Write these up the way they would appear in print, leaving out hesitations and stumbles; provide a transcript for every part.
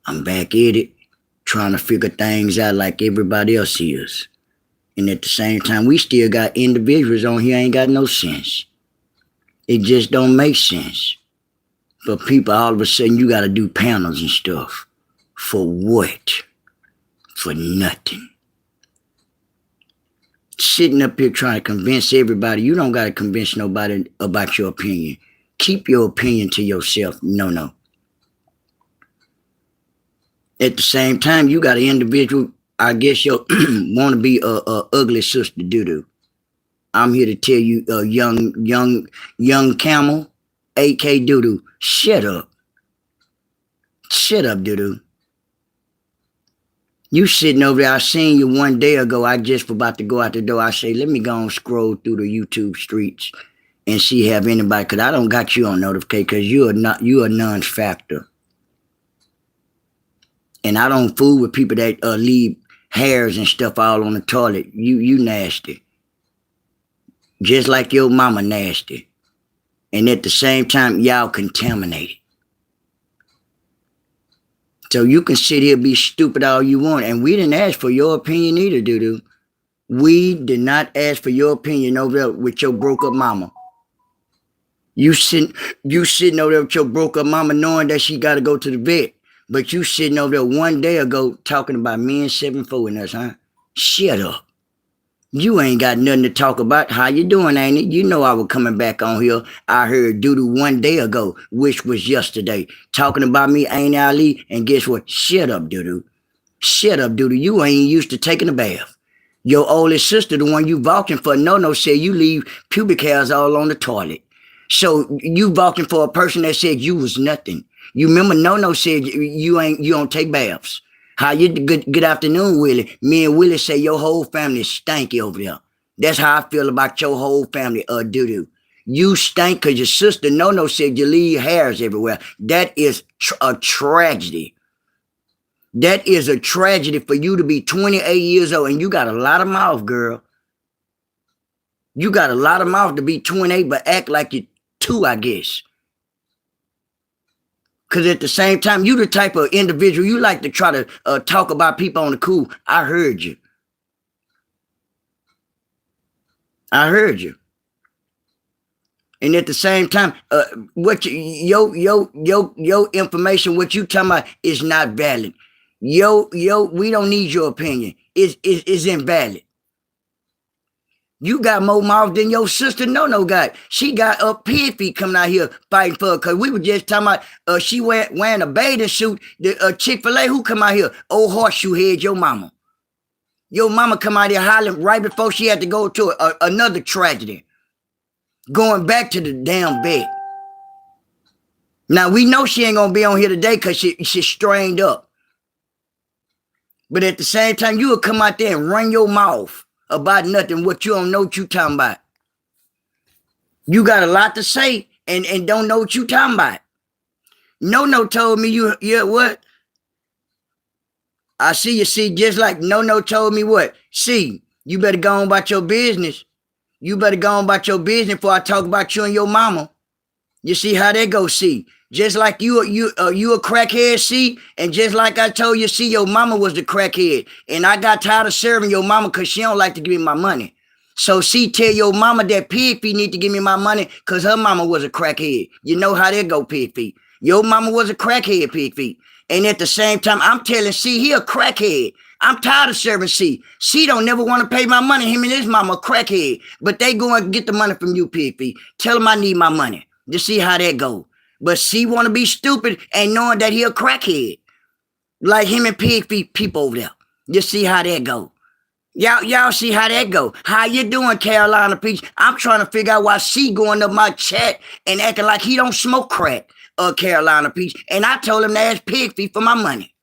I'm back at it, trying to figure things out like everybody else is. And at the same time, we still got individuals on here ain't got no sense. It just don't make sense. For people, all of a sudden, you got to do panels and stuff. For what? For nothing. Sitting up here trying to convince everybody, you don't got to convince nobody about your opinion. Keep your opinion to yourself. No. At the same time, you got an individual, I guess you want to be a ugly sister DoDo. I'm here to tell you, young camel, AK DoDo, shut up. Shut up, DoDo. You sitting over there, I seen you one day ago, I just about to go out the door. I say, let me go and scroll through the YouTube streets and see have anybody, because I don't got you on notification, because you are non-factor. And I don't fool with people that leave hairs and stuff all on the toilet. You nasty. Just like your mama nasty. And at the same time, y'all contaminated. So you can sit here and be stupid all you want. And we didn't ask for your opinion either, DoDo. We did not ask for your opinion over there with your broke up mama. You sitting over there with your broke up mama knowing that she got to go to the vet. But you sitting over there one day ago talking about me and 7-4 and us, huh? Shut up. You ain't got nothing to talk about. How you doing, ain't it? You know I was coming back on here. I heard DoDo one day ago, which was yesterday, talking about me, Ain't Ali, and guess what? Shut up, DoDo. Shut up, DoDo. You ain't used to taking a bath. Your oldest sister, the one you vouching for, NoNo, said you leave pubic hairs all on the toilet. So you vouching for a person that said you was nothing. You remember NoNo said you don't take baths. How you good afternoon, Willie. Me and Willie say your whole family is stanky over there. That's how I feel about your whole family, DoDo. You stink because your sister NoNo said you leave hairs everywhere. That is a tragedy. That is a tragedy for you to be 28 years old and you got a lot of mouth, girl. You got a lot of mouth to be 28 but act like you're 2, I guess. Because at the same time, you the type of individual, you like to try to talk about people on the cool. I heard you. I heard you. And at the same time, what your information, what you talking about is not valid. We don't need your opinion. It's invalid. You got more mouth than your sister NoNo got. She got a pig feet coming out here fighting for her. Because we were just talking about she wearing a bathing suit. The Chick-fil-A, who come out here? Old horseshoe head, your mama. Your mama come out here hollering right before she had to go to another tragedy. Going back to the damn bed. Now, we know she ain't going to be on here today because she's strained up. But at the same time, you will come out there and run your mouth about nothing, what you don't know what you talking about. You got a lot to say and don't know what you talking about. NoNo told me what? I see you see, just like NoNo told me what? See, you better go on about your business. You better go on about your business before I talk about you and your mama. You see how that go, see? Just like you a crackhead, see? And just like I told you, see, your mama was the crackhead. And I got tired of serving your mama because she don't like to give me my money. So see, tell your mama that pig feet need to give me my money because her mama was a crackhead. You know how that go, pig feet. Your mama was a crackhead, pig feet. And at the same time, I'm telling C, he a crackhead. I'm tired of serving C. C don't never want to pay my money. Him and his mama a crackhead. But they go and get the money from you, pig feet. Tell him I need my money. To see how that go. But C want to be stupid and knowing that he a crackhead. Like him and pig feet people over there. You see how that go. Y'all see how that go. How you doing, Carolina Peach? I'm trying to figure out why C going up my chat and acting like he don't smoke crack, Carolina Peach. And I told him to ask pig feet for my money.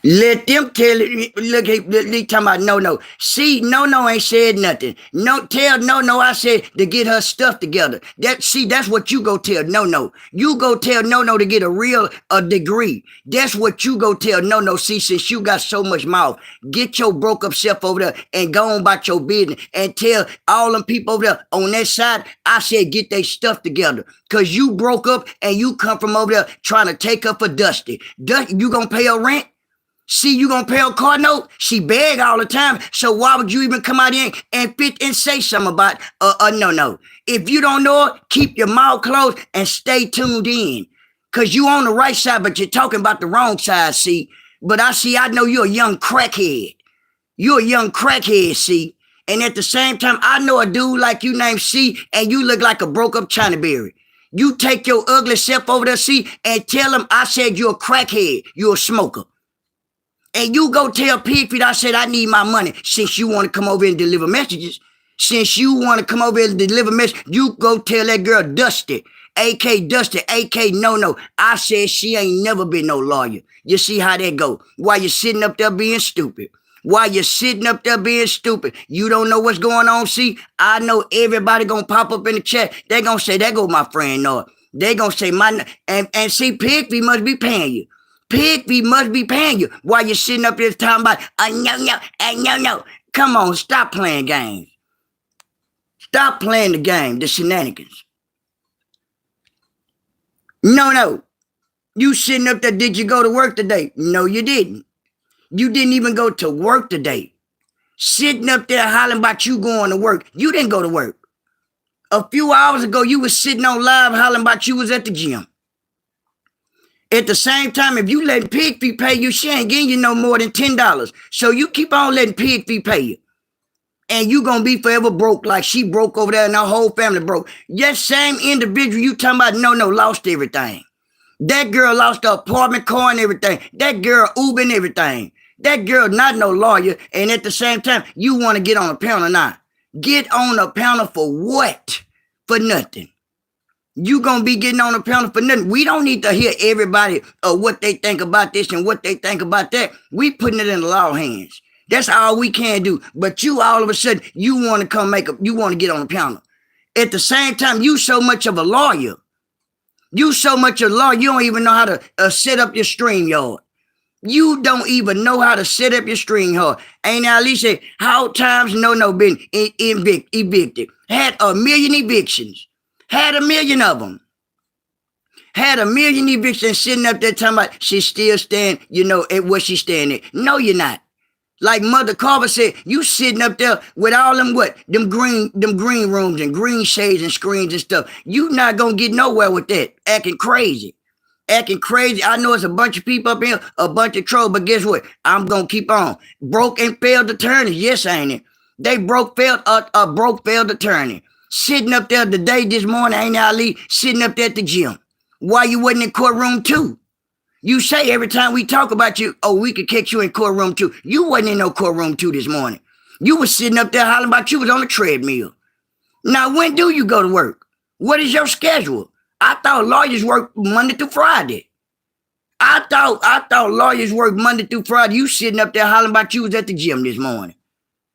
Let them tell it. Look, they talking about NoNo. See, NoNo ain't said nothing. No, tell NoNo I said to get her stuff together. That's what you go tell NoNo. You go tell NoNo to get a degree. That's what you go tell NoNo. See, since you got so much mouth, get your broke up self over there and go on about your business and tell all them people over there on that side, I said get their stuff together. Cause you broke up and you come from over there trying to take her for Dusty. You gonna pay her rent? See, you gonna pay her car note? She beg all the time. So why would you even come out here and say something about NoNo? If you don't know her, keep your mouth closed and stay tuned in. Cause you on the right side, but you're talking about the wrong side, see. But I know you're a young crackhead. You're a young crackhead, see. And at the same time, I know a dude like you named C, and you look like a broke up China berry. You take your ugly self over there, C, and tell him I said you're a crackhead. You're a smoker. And you go tell Pigfeet I said I need my money since you want to come over and deliver messages. Since you want to come over and deliver messages, you go tell that girl Dusty, AK Dusty, AK NoNo. I said she ain't never been no lawyer. You see how that go? While you're sitting up there being stupid. While you're sitting up there being stupid, you don't know what's going on. See, I know everybody gonna pop up in the chat. They gonna say, there go my friend Noah. They gonna say and see, Pigfeet must be paying you. Pigfeet must be paying you while you're sitting up there talking about, no. Come on, stop playing games. Stop playing the game, the shenanigans. No. You sitting up there, did you go to work today? No, you didn't. You didn't even go to work today. Sitting up there hollering about you going to work. You didn't go to work. A few hours ago, you was sitting on live hollering about you was at the gym. At the same time, if you letting Pigfeet pay you, she ain't getting you no more than $10. So you keep on letting Pigfeet pay you. And you gonna be forever broke like she broke over there and her whole family broke. That same individual you talking about, NoNo, lost everything. That girl lost her apartment, car, and everything. That girl Uber and everything. That girl not no lawyer. And at the same time, you want to get on a panel now. Get on a panel for what? For nothing. You gonna be getting on a panel for nothing. We don't need to hear everybody what they think about this and what they think about that. We putting it in the law hands. That's all we can do. But you all of a sudden, you want to you want to get on a panel. At the same time, you so much of a lawyer. You so much of a lawyer, you don't even know how to set up your StreamYard. You don't even know how to set up your StreamYard. Ain't at least say how times NoNo been evicted. Had 1 million evictions. Had 1 million of them. Had 1 million evictions sitting up there talking about she's still staying, at where she's staying at. No, you're not. Like Mother Carver said, you sitting up there with all them them green rooms and green shades and screens and stuff. You not gonna get nowhere with that. Acting crazy. I know it's a bunch of people up here, a bunch of trolls, but guess what? I'm gonna keep on. Broke and failed attorneys, yes, ain't it? They broke failed attorney. Sitting up there today, this morning, ain't Ali, sitting up there at the gym. Why you wasn't in courtroom 2? You say every time we talk about you, we could catch you in courtroom 2. You wasn't in no courtroom 2 this morning. You was sitting up there hollering about you was on the treadmill. Now, when do you go to work? What is your schedule? I thought lawyers work Monday through Friday. I thought lawyers work Monday through Friday. You sitting up there hollering about you was at the gym this morning.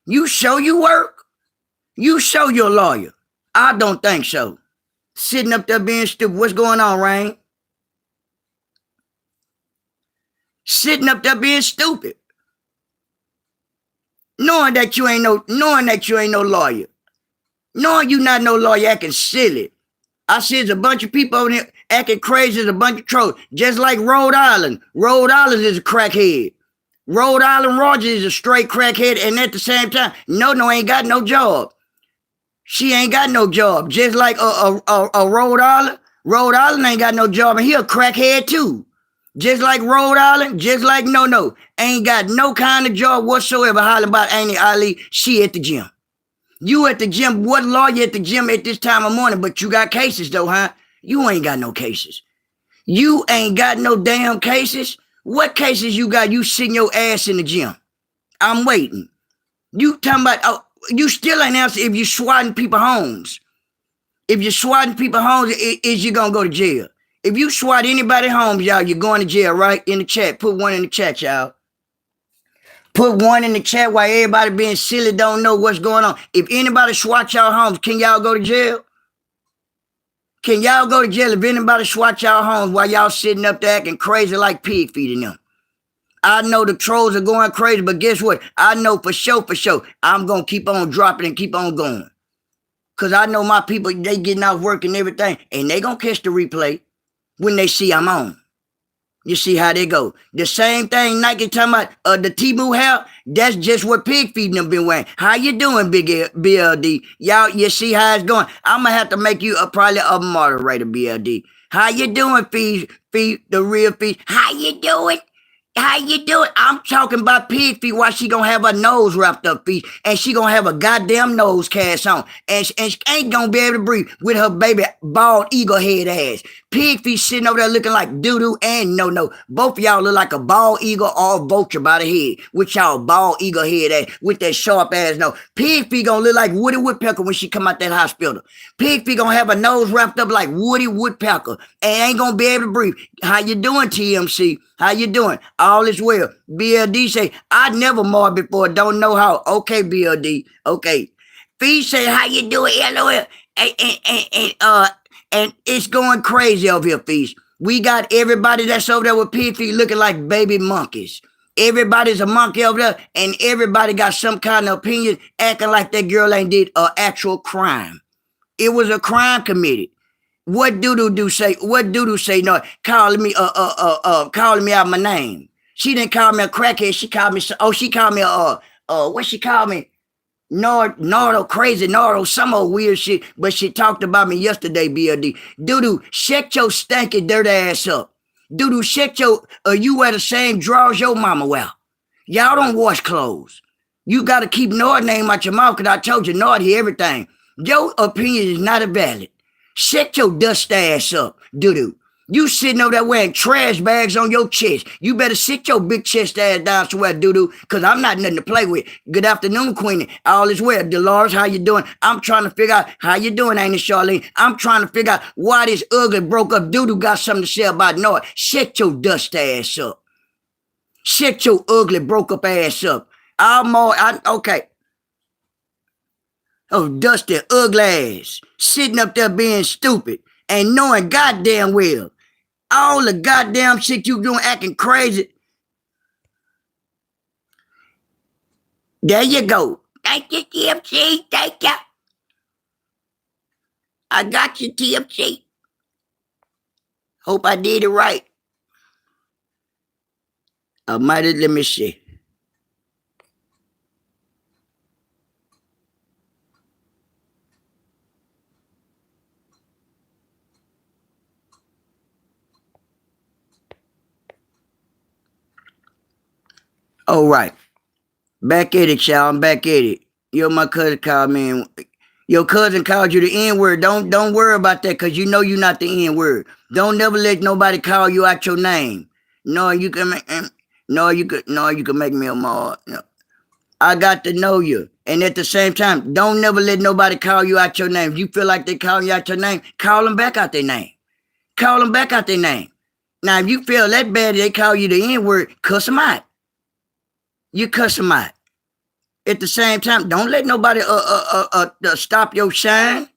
You show you work? You show you're a lawyer. I don't think so. Sitting up there being stupid. What's going on, Rain? Sitting up there being stupid. Knowing that you ain't no lawyer. Knowing you not no lawyer acting silly. I see there's a bunch of people over here acting crazy as a bunch of trolls. Just like Rhode Island. Rhode Island is a crackhead. Rhode Island Rogers is a straight crackhead, and at the same time, NoNo ain't got no job. She ain't got no job. Just like a Rhode Island. Rhode Island ain't got no job, and he a crackhead too. Just like Rhode Island, just like NoNo. Ain't got no kind of job whatsoever hollering about Annie Ali. She at the gym. You at the gym. What lawyer at the gym at this time of morning? But you got cases though, huh? You ain't got no cases. You ain't got no damn cases. What cases you got? You sitting your ass in the gym. I'm waiting. You talking about, you still ain't answer if you swatting people homes. If you're swatting people homes, is you gonna go to jail? If you swat anybody homes, y'all, you're going to jail, right? In the chat. Put one in the chat, y'all. Put one in the chat while everybody being silly don't know what's going on. If anybody swat y'all homes, can y'all go to jail? Can y'all go to jail if anybody swat y'all homes while y'all sitting up there acting crazy like pig feeding them? I know the trolls are going crazy, but guess what? I know for sure, I'm going to keep on dropping and keep on going. Because I know my people, they getting off work and everything, and they going to catch the replay when they see I'm on. You see how they go. The same thing Nike talking about the T-Moo hair, that's just what pig feeding them been wearing. How you doing, Big BLD? Y'all, you see how it's going? I'm going to have to make you probably a moderator, BLD. How you doing, Feed, the real Feed? How you doing? How you doing? I'm talking about pig feet while she gonna have her nose wrapped up, feet, and she gonna have a goddamn nose cast on, and she ain't gonna be able to breathe with her baby bald eagle head ass. Pig feet sitting over there looking like DoDo and NoNo. Both of y'all look like a bald eagle or a vulture by the head, with y'all bald eagle head ass, with that sharp ass nose. Pig feet gonna look like Woody Woodpecker when she come out that hospital. Pig feet gonna have a nose wrapped up like Woody Woodpecker, and ain't gonna be able to breathe. How you doing, TMC? How you doing? All is well. BLD say, I never marred before, don't know how. Okay, BLD. Okay. Fee say, how you doing? LOL. And it's going crazy over here, Feast. We got everybody that's over there with pig feet looking like baby monkeys. Everybody's a monkey over there, and everybody got some kind of opinion, acting like that girl ain't did an actual crime. It was a crime committed. What DoDo say? What DoDo say? No, calling me out my name. She didn't call me a crackhead. She called me. Oh, she called me what she called me? Nardo, crazy Nardo, some old weird shit. But she talked about me yesterday. BLD. DoDo, shut your stinky dirty ass up. DoDo, shut your. You wear the same drawers your mama wear. Y'all don't wash clothes. You got to keep Nord name out your mouth, because I told you Nord hear everything. Your opinion is not valid. Shut your dust ass up, DoDo. You sitting over there wearing trash bags on your chest. You better sit your big chest ass down somewhere, DoDo, because I'm not nothing to play with. Good afternoon, Queenie. All is well. Dolores, how you doing? I'm trying to figure out how you doing, ain't it, Charlene? I'm trying to figure out why this ugly, broke up DoDo got something to say about Nord. Shut your dust ass up. Shut your ugly, broke up ass up. Okay. Oh, dusty, ugly ass, sitting up there being stupid and knowing goddamn well all the goddamn shit you doing, acting crazy. There you go. Thank you, TFC. Thank you. I got you, TFC. Hope I did it right. I might have, let me see. All right. Back at it, y'all. I'm back at it. My cousin called me. And your cousin called you the N-word. Don't worry about that, because you know you're not the N-word. Don't never let nobody call you out your name. No, you can make me a mod. No. I got to know you. And at the same time, don't never let nobody call you out your name. If you feel like they call you out your name, call them back out their name. Call them back out their name. Now, if you feel that bad they call you the N-word, cuss them out. You cuss them out. At the same time, don't let nobody stop your shine.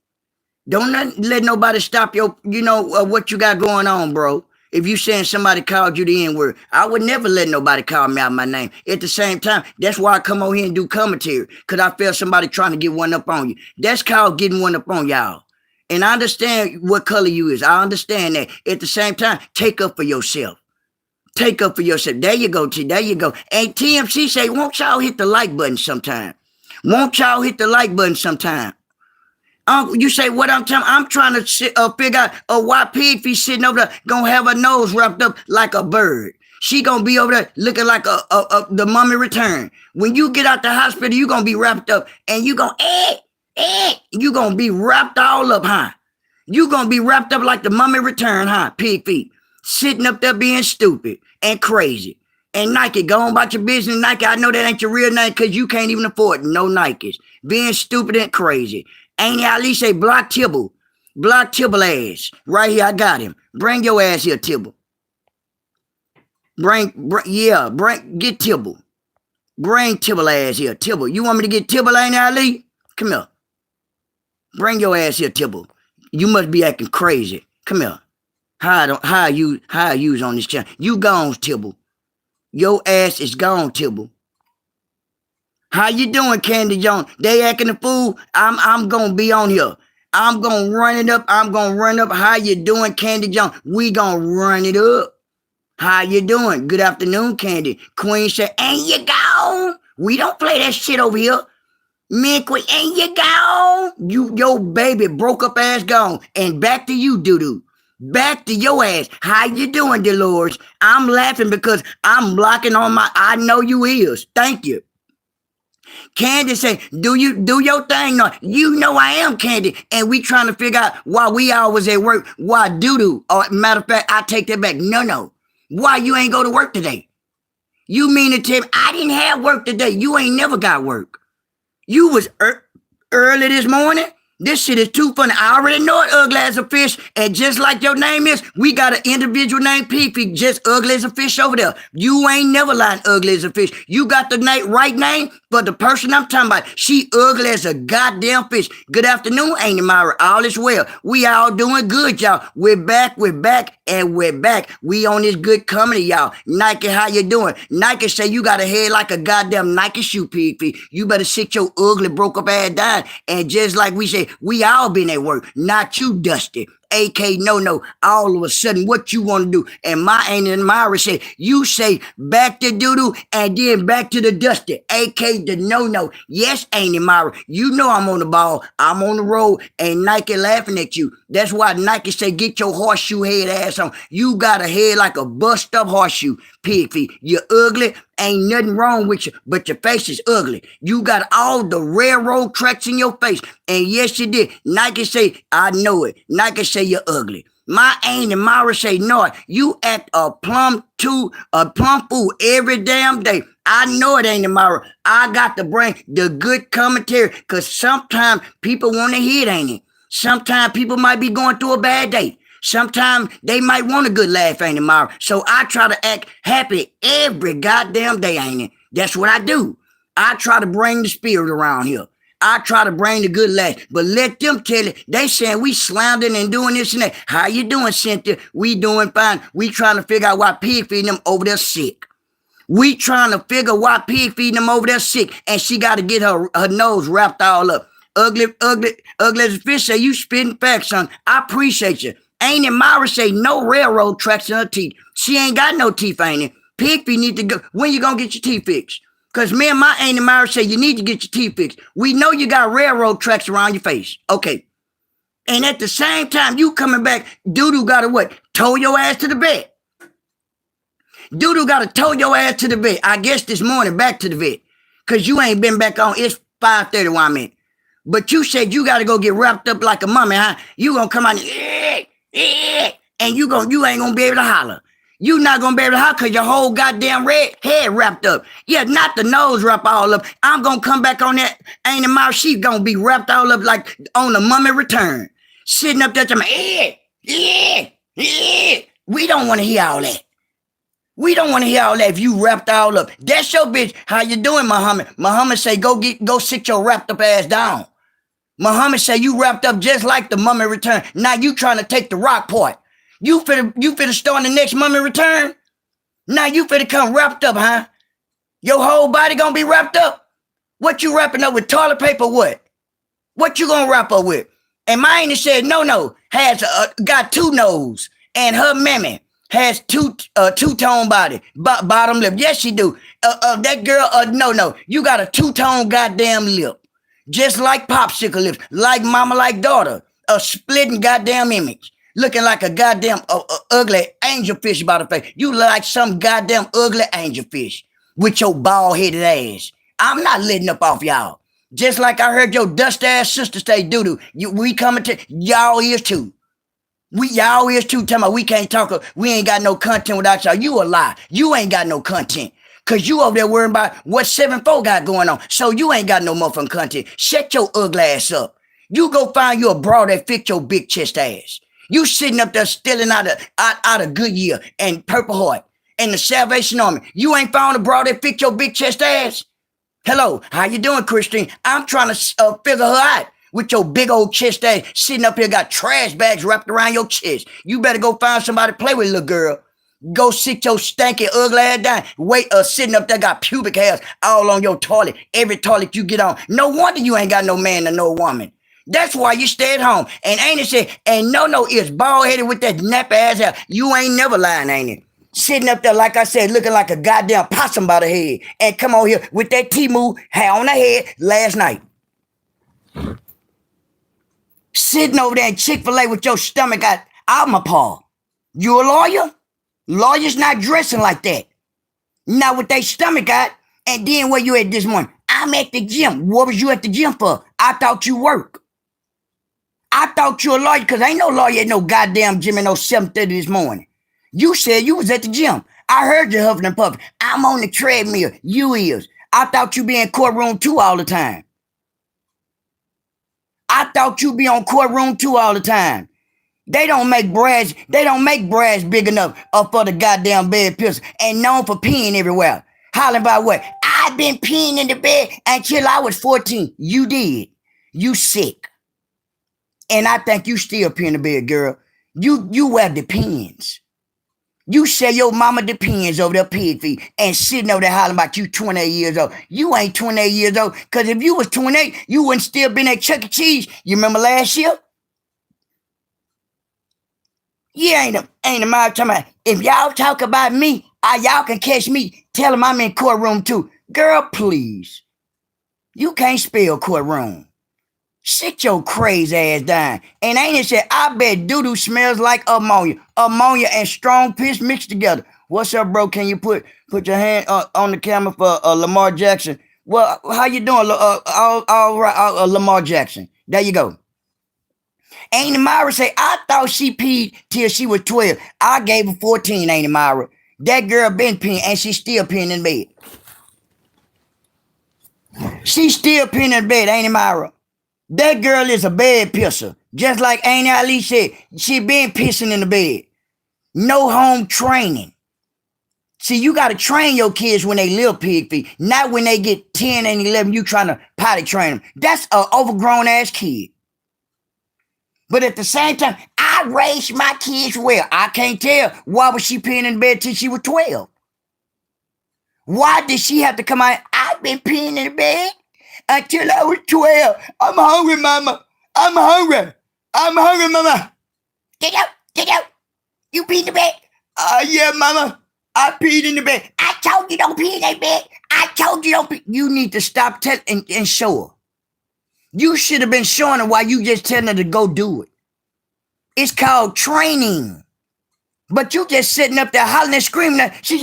Don't let nobody stop your, what you got going on, bro. If you saying somebody called you the N-word, I would never let nobody call me out my name. At the same time, that's why I come on here and do commentary, because I feel somebody trying to get one up on you. That's called getting one up on y'all. And I understand what color you is. I understand that. At the same time, take up for yourself. Take up for yourself. There you go, T. There you go. And TMC say, won't y'all hit the like button sometime? Won't y'all hit the like button sometime? You say what I'm telling? I'm trying to figure out why pig feet sitting over there gonna have her nose wrapped up like a bird. She gonna be over there looking like the mummy return. When you get out the hospital, you gonna be wrapped up, and you gonna you gonna be wrapped all up, huh? You gonna be wrapped up like the mummy return, huh? Pig feet. Sitting up there being stupid and crazy. And Nike, go on about your business. Nike, I know that ain't your real name, because you can't even afford no Nikes. Being stupid and crazy. Ain't it at least say block Tibble? Block Tibble ass. Right here, I got him. Bring your ass here, Tibble. Get Tibble. Bring Tibble ass here. Tibble, you want me to get Tibble, ain't Ali? Come here. Bring your ass here, Tibble. You must be acting crazy. Come here. How you on this channel? You gone, Tibble. Your ass is gone, Tibble. How you doing, Candy Jones? They acting a fool. I'm gonna be on here. I'm gonna run it up. I'm gonna run up. How you doing, Candy Jones? We gonna run it up. How you doing? Good afternoon, Candy. Queen said, ain't you gone? We don't play that shit over here. Man, Queen, ain't you gone? Your baby broke up ass gone. And back to you, DoDo. Back to your ass. How you doing, Dolores? I'm laughing because I'm blocking on my, I know you is. Thank you. Candy say, do your thing. No, you know I am, Candy. And we trying to figure out why we always at work. Why DoDo? Or matter of fact, I take that back. No. Why you ain't go to work today? You mean to tell me I didn't have work today? You ain't never got work. You was early this morning. This shit is too funny. I already know it, ugly as a fish. And just like your name is, we got an individual named Pee-Pee, just ugly as a fish over there. You ain't never lying ugly as a fish. You got the right name, but the person I'm talking about, she ugly as a goddamn fish. Good afternoon, Ain't it, Myra? All is well. We all doing good, y'all. We're back, and we're back. We on this good comedy, y'all. Nike, how you doing? Nike say you got a head like a goddamn Nike shoe, Pee-Pee. You better sit your ugly, broke up ass down. And just like we say, we all been at work, not you, Dusty. AK NoNo, all of a sudden, what you want to do? And my Ain't and Myra say, you say back to DoDo and then back to the Dusty, AK the NoNo. Yes, Ain't and Myra, you know I'm on the ball, I'm on the road, and Nike laughing at you. That's why Nike say, get your horseshoe head ass on. You got a head like a bust up horseshoe, Pig-Feet. You're ugly, ain't nothing wrong with you, but your face is ugly. You got all the railroad tracks in your face. And yes, you did. Nike say, I know it. Nike say you're ugly. My Ain't and Myra say, no, you act a plum fool every damn day. I know it, Ain't and Myra. I got to bring the good commentary because sometimes people want to hear it, ain't it? Sometimes people might be going through a bad day. Sometimes they might want a good laugh, ain't it, Myra? So I try to act happy every goddamn day, ain't it? That's what I do. I try to bring the spirit around here. I try to bring the good laugh, but let them tell it. They saying we slandering and doing this and that. How you doing, Cynthia? We doing fine. We trying to figure out why Pig feeding them over there sick. We trying to figure why Pig feeding them over there sick, and she got to get her nose wrapped all up. Ugly as a fish say, you spitting facts, son. I appreciate you. Ain't it Myra say no railroad tracks in her teeth. She ain't got no teeth, ain't it? Pig-Feet need to go. When you gonna get your teeth fixed? Because me and my Ain't it Myra say you need to get your teeth fixed. We know you got railroad tracks around your face. Okay. And at the same time, you coming back, DoDo got to what? Tow your ass to the bed. DoDo got to tow your ass to the vet. I guess this morning back to the vet. Because you ain't been back on. It's 5:30 while I'm in. But you said you got to go get wrapped up like a mummy, huh? You going to come out and you ain't going to be able to holler. You not going to be able to holler because your whole goddamn red head wrapped up. Yeah, not the nose wrap all up. I'm going to come back on that. Ain't in my sheet going to be wrapped all up like on the Mummy Return. Sitting up there to me, we don't want to hear all that. We don't want to hear all that if you wrapped all up. That's your bitch. How you doing, Muhammad? Muhammad say, go sit your wrapped up ass down. Muhammad say, you wrapped up just like the Mummy Return. Now you trying to take the rock part. You finna start the next Mummy Return? Now you finna come wrapped up, huh? Your whole body gonna be wrapped up? What you wrapping up with, toilet paper, what? What you gonna wrap up with? And mine said, NoNo has got two nose, and her mammy has two-tone body, bottom lip. Yes, she do. That girl, NoNo, you got a two-tone goddamn lip. Just like popsicle lips, like mama, like daughter. A splitting goddamn image. Looking like a goddamn ugly angelfish about her face. You look like some goddamn ugly angelfish with your bald-headed ass. I'm not letting up off y'all. Just like I heard your dust-ass sister say, DoDo, we coming to, y'all is too. Y'all is too, talking about we can't talk, we ain't got no content without y'all. You a lie. You ain't got no content. Cause you over there worrying about what 7-4 got going on. So you ain't got no motherfucking content. Shut your ugly ass up. You go find you a bra that fit your big chest ass. You sitting up there stealing out of Goodyear and Purple Heart and the Salvation Army. You ain't found a bra that fit your big chest ass. Hello, how you doing, Christine? I'm trying to figure her out with your big old chest ass sitting up here, got trash bags wrapped around your chest. You better go find somebody to play with, little girl. Go sit your stanky, ugly ass down. Wait, sitting up there, got pubic hairs all on your toilet, every toilet you get on. No wonder you ain't got no man or no woman. That's why you stay at home. And ain't it said, and NoNo is bald-headed with that nappy ass hair. You ain't never lying, ain't it? Sitting up there, like I said, looking like a goddamn possum by the head. And come on here with that T-move hair on the head last night. Sitting over there in Chick-fil-A with your stomach out my paw. You a lawyer? Lawyers not dressing like that. Not with their stomach out. And then where you at this morning? I'm at the gym. What was you at the gym for? I thought you work. I thought you a lawyer because ain't no lawyer at no goddamn gym at no 7:30 this morning. You said you was at the gym. I heard you huffing and puffing. I'm on the treadmill. You is. I thought you be in courtroom 2 all the time. I thought you be on courtroom 2 all the time. They don't make brass big enough for the goddamn bed pills and known for peeing everywhere. Hollering about what? I've been peeing in the bed until I was 14. You did. You sick. And I think you still pee in the bed, girl. You wear Depends. You say your mama Depends over there pig feet and sitting over there hollering about you 28 years old. You ain't 28 years old, because if you was 28, you wouldn't still been at Chuck E. Cheese. You remember last year? Yeah, ain't a matter talking about, if y'all talk about me, y'all can catch me. Tell them I'm in courtroom too. Girl, please. You can't spell courtroom. Sit your crazy ass down. And ain't it said, I bet DoDo smells like ammonia. Ammonia and strong piss mixed together. What's up, bro? Can you put your hand on the camera for Lamar Jackson? Well, how you doing? All right, Lamar Jackson. There you go. Ain't Myra say, I thought she peed till she was 12. I gave her 14, ain't Myra. That girl been peeing and she still peeing in bed. She still peeing in bed, ain't Myra? That girl is a bed pisser. Just like Auntie Ali said, she been pissing in the bed. No home training. See, you got to train your kids when they little pig feet. Not when they get 10 and 11, you trying to potty train them. That's an overgrown ass kid. But at the same time, I raised my kids well. I can't tell why was she peeing in bed till she was 12. Why did she have to come out? I've been peeing in the bed until I was 12. I'm hungry, mama. I'm hungry. I'm hungry, mama. Get out. Get out. You peed in the bed? Yeah, mama. I peed in the bed. I told you don't pee in that bed. I told you don't pee. You need to stop telling and show her. You should have been showing her why you just telling her to go do it. It's called training. But you just sitting up there hollering and screaming. She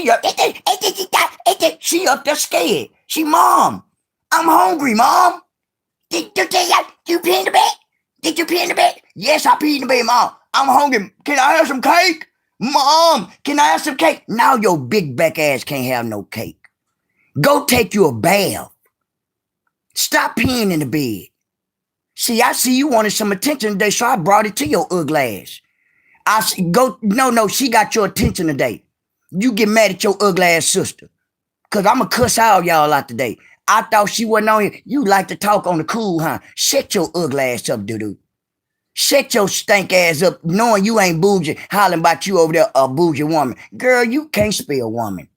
up there scared. She, Mom, I'm hungry, Mom. Did you pee in the bed? Did you pee in the bed? Yes, I peed in the bed, Mom. I'm hungry. Can I have some cake? Mom, can I have some cake? Now your big back ass can't have no cake. Go take you a bath. Stop peeing in the bed. See, I see you wanted some attention today, so I brought it to your ugly ass. No, she got your attention today. You get mad at your ugly ass sister. Because I'm going to cuss all y'all out today. I thought she wasn't on here. You like to talk on the cool, huh? Shut your ugly ass up, DoDo. Shut your stank ass up, knowing you ain't bougie, hollering about you over there, a bougie woman. Girl, you can't spell woman.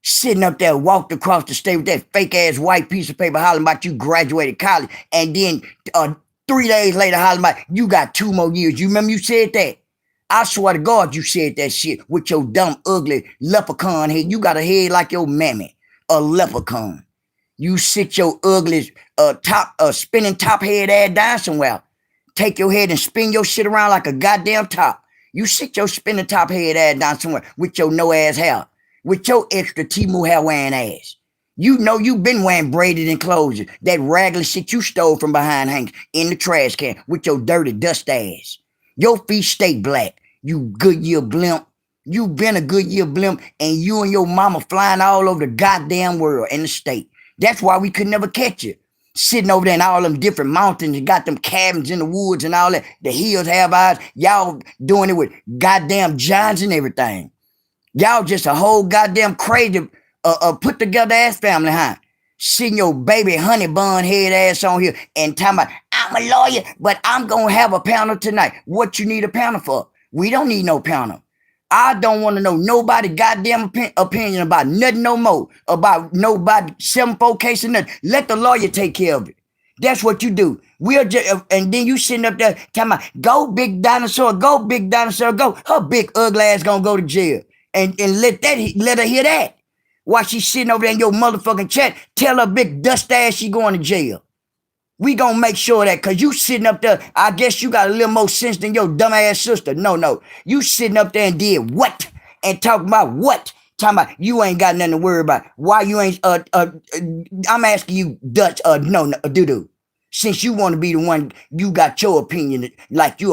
Sitting up there, walked across the state with that fake ass white piece of paper hollering about you graduated college, and then 3 days later hollering about you got 2 more years. You remember you said that? I swear to God you said that shit with your dumb, ugly leprechaun head. You got a head like your mammy, a leprechaun. You sit your ugly spinning top head ass down somewhere. Take your head and spin your shit around like a goddamn top. You sit your spinning top head ass down somewhere with your no ass hair. With your extra Timu hair wearing ass. You know you been wearing braided enclosures. That raggedy shit you stole from behind hangs in the trash can with your dirty dust ass. Your feet stay black. You Goodyear blimp. You been a Goodyear blimp, and you and your mama flying all over the goddamn world and the state. That's why we could never catch you. Sitting over there in all them different mountains and got them cabins in the woods and all that. The hills have eyes. Y'all doing it with goddamn giants and everything. Y'all just a whole goddamn crazy, put together ass family, huh? Sitting your baby honey bun head ass on here and talking about, I'm a lawyer, but I'm going to have a panel tonight. What you need a panel for? We don't need no panel. I don't want to know nobody goddamn opinion about nothing no more. About nobody 7-4 case or nothing. Let the lawyer take care of it. That's what you do. We're just, and then you sitting up there talking about, go big dinosaur, go big dinosaur, go. Her big ugly ass gonna go to jail. And let her hear that. While she's sitting over there in your motherfucking chat, tell her big dust ass she going to jail. We gonna make sure that, cause you sitting up there, I guess you got a little more sense than your dumb ass sister. No. You sitting up there and did what? And talking about what? Talking about you ain't got nothing to worry about. Why you ain't, I'm asking you, Dutch, DoDo. Since you want to be the one, you got your opinion like you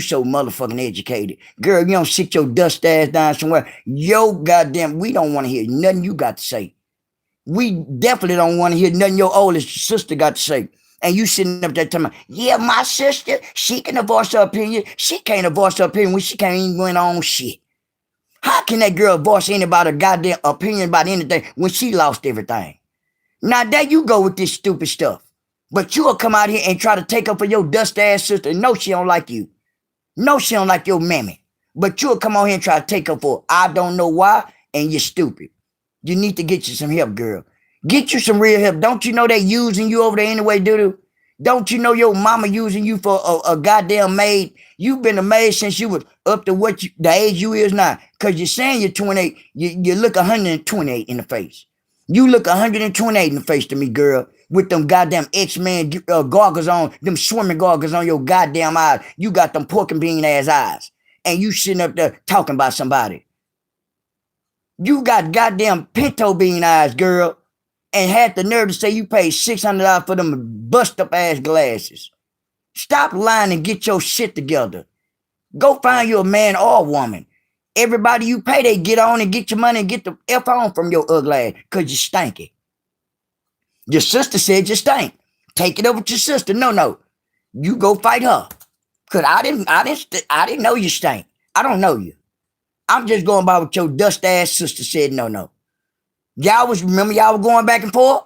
so motherfucking educated. Girl, you don't sit your dust ass down somewhere. Yo, goddamn, we don't want to hear nothing you got to say. We definitely don't want to hear nothing your oldest sister got to say. And you sitting up there telling me, yeah, my sister, she can voice her opinion. She can't voice her opinion when she can't even win her own shit. How can that girl voice anybody's goddamn opinion about anything when she lost everything? Now, there you go with this stupid stuff. But you'll come out here and try to take up for your dust ass sister. No, she don't like you. No, she don't like your mammy. But you'll come out here and try to take up for, I don't know why, and you're stupid. You need to get you some help, girl. Get you some real help. Don't you know they using you over there anyway, DoDo? Don't you know your mama using you for a goddamn maid? You've been a maid since you was up to the age you is now. Because you're saying you're 28. You look 128 in the face. You look 128 in the face to me, girl. With them goddamn X-Men goggles on, them swimming goggles on your goddamn eyes. You got them pork and bean ass eyes. And you sitting up there talking about somebody. You got goddamn pinto bean eyes, girl. And had the nerve to say you paid $600 for them bust up ass glasses. Stop lying and get your shit together. Go find you a man or a woman. Everybody you pay, they get on and get your money and get the F on from your ugly ass because you stanky. Your sister said you stink. Take it over to your sister. No. You go fight her. Cause I didn't know you stink. I don't know you. I'm just going by what your dust ass sister said. No. Remember y'all were going back and forth?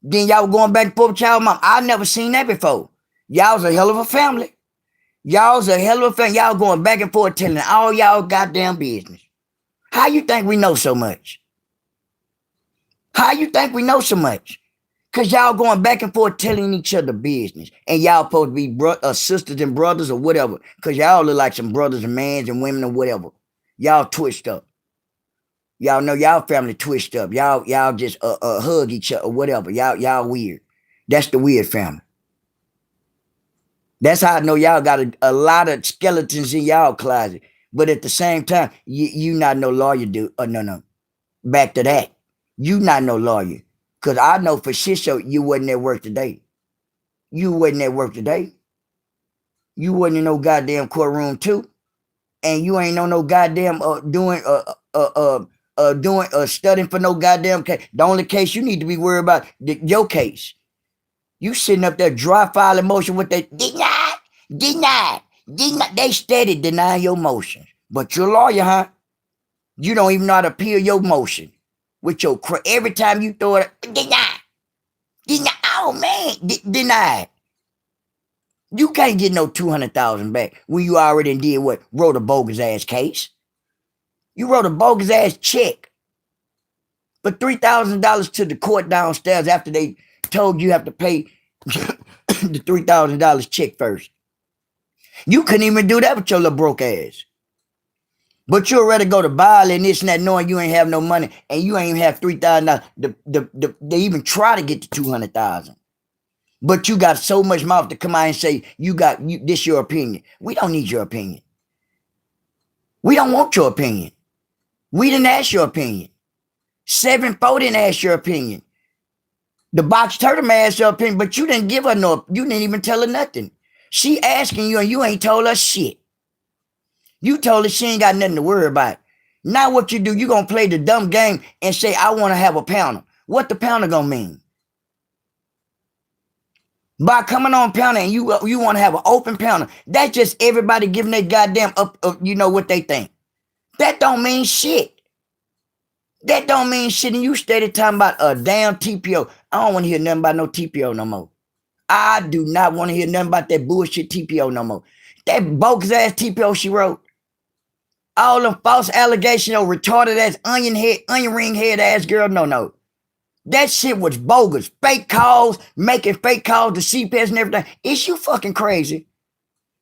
Then y'all were going back and forth with y'all mom. I never seen that before. Y'all was a hell of a family. Y'all going back and forth telling all y'all goddamn business. How you think we know so much? How you think we know so much? Because y'all going back and forth telling each other business. And y'all supposed to be sisters and brothers or whatever. Because y'all look like some brothers and mans and women or whatever. Y'all twitched up. Y'all know y'all family twitched up. Y'all just hug each other or whatever. Y'all weird. That's the weird family. That's how I know y'all got a lot of skeletons in y'all closet. But at the same time, you not no lawyer, dude. No. Back to that. You not no lawyer. Because I know for sure you wasn't at work today. You wasn't at work today. You wasn't in no goddamn courtroom too. And you ain't on no goddamn studying for no goddamn case. The only case you need to be worried about your case. You sitting up there dry filing motion with that denied. They steady denying your motion. But you're a lawyer, huh? You don't even know how to appeal your motion. With your every time you throw it, denied. Oh man, denied. You can't get no $200,000 back when you already did what? Wrote a bogus ass case. You wrote a bogus ass check for $3,000 to the court downstairs after they told you have to pay the $3,000 check first. You couldn't even do that with your little broke ass. But you'd rather go to Bali and this and that knowing you ain't have no money and you ain't even have $3,000. They even try to get to $200,000. But you got so much mouth to come out and say, this your opinion. We don't need your opinion. We don't want your opinion. We didn't ask your opinion. 7-4 didn't ask your opinion. The box turtle man asked your opinion, but you didn't give her you didn't even tell her nothing. She asking you and you ain't told her shit. You told her she ain't got nothing to worry about. Now what you do, you gonna play the dumb game and say, I want to have a panel. What the panel gonna mean? By coming on panel and you want to have an open panel, that's just everybody giving their goddamn up, what they think. That don't mean shit. That don't mean shit. And you steady talking about a damn TPO. I don't want to hear nothing about no TPO no more. I do not want to hear nothing about that bullshit TPO no more. That bogus ass TPO she wrote. All them false allegations of retarded ass onion ring head ass girl. No. That shit was bogus. Fake calls, making fake calls to CPS and everything. Is you fucking crazy?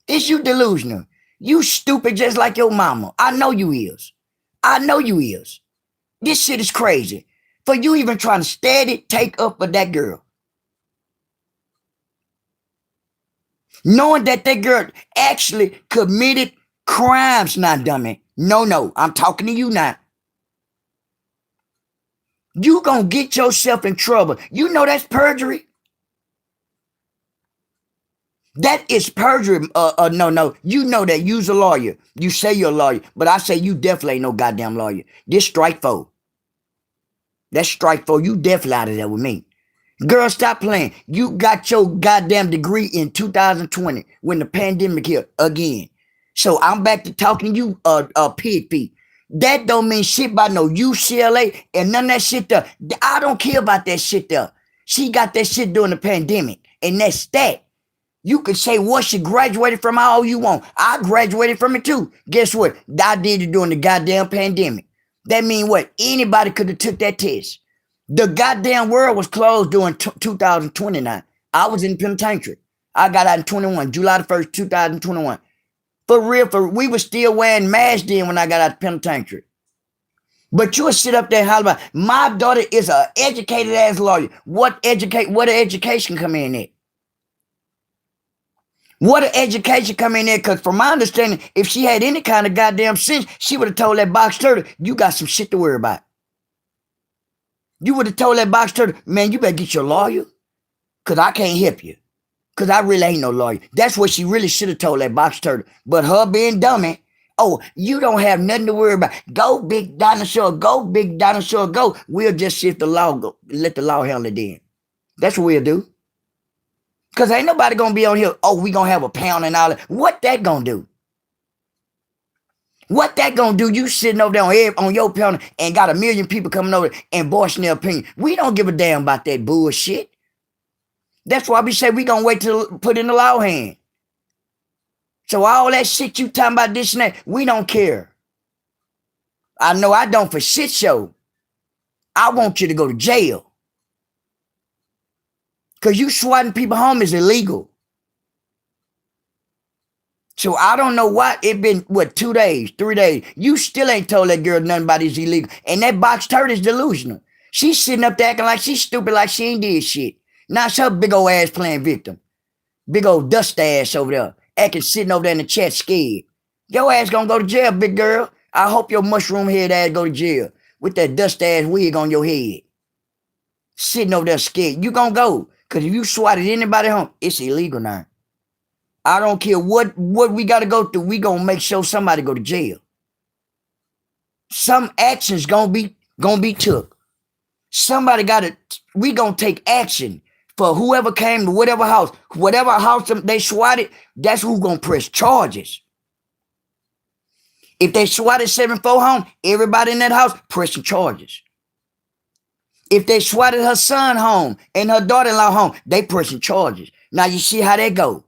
Is you delusional? You stupid just like your mama. I know you is. I know you is. This shit is crazy. For you even trying to steady take up for that girl. Knowing that girl actually committed crimes, not dummy. No, I'm talking to you now. You gonna get yourself in trouble. You know that's perjury. That is perjury. No. You know that. You's a lawyer. You say you're a lawyer, but I say you definitely ain't no goddamn lawyer. This strike 4. That's strike 4. You definitely out of there with me. Girl, stop playing. You got your goddamn degree in 2020 when the pandemic hit again. So I'm back to talking to you, pig feet. That don't mean shit about no UCLA and none of that shit there. I don't care about that shit there. She got that shit during the pandemic, and that's that. You can say what she graduated from all you want. I graduated from it too. Guess what? I did it during the goddamn pandemic. That mean what? Anybody could have took that test. The goddamn world was closed during 2029. I was in the penitentiary. I got out in 21, July the 1st, 2021. For real, we were still wearing masks then when I got out of the penitentiary. But you'll sit up there and holler about, my daughter is an educated ass lawyer. What education come in at? What an education come in there? Because from my understanding, if she had any kind of goddamn sense, she would have told that box turtle, you got some shit to worry about. You would have told that box turtle, man, you better get your lawyer, because I can't help you. Because I really ain't no lawyer. That's what she really should have told that box turtle. But her being dummy, oh, you don't have nothing to worry about. Go, big dinosaur, go, big dinosaur, go. We'll just see if the law go, let the law handle it then. That's what we'll do. Because ain't nobody going to be on here, oh, we going to have a pound and all that. What that going to do? What that gonna do? You sitting over there on your panel and got 1 million people coming over and voicing their opinion. We don't give a damn about that bullshit. That's why we say we gonna wait till put in the law hand. So all that shit you talking about this and that, we don't care. I know I don't for shit show. I want you to go to jail. Because you swatting people home is illegal. So I don't know why it been, 2 days, 3 days. You still ain't told that girl nothing about it's illegal. And that box turtle is delusional. She's sitting up there acting like she's stupid, like she ain't did shit. Now it's her big old ass playing victim. Big old dust ass over there, acting sitting over there in the chat scared. Your ass gonna go to jail, big girl. I hope your mushroom head ass go to jail with that dust ass wig on your head. Sitting over there scared. You gonna go. Because if you swatted anybody home, it's illegal now. I don't care what we got to go through. We going to make sure somebody go to jail. Some action's going to be took. Somebody got to, we going to take action for whoever came to whatever house they swatted, that's who going to press charges. If they swatted 7-4 home, everybody in that house pressing charges. If they swatted her son home and her daughter-in-law home, they pressing charges. Now you see how that go.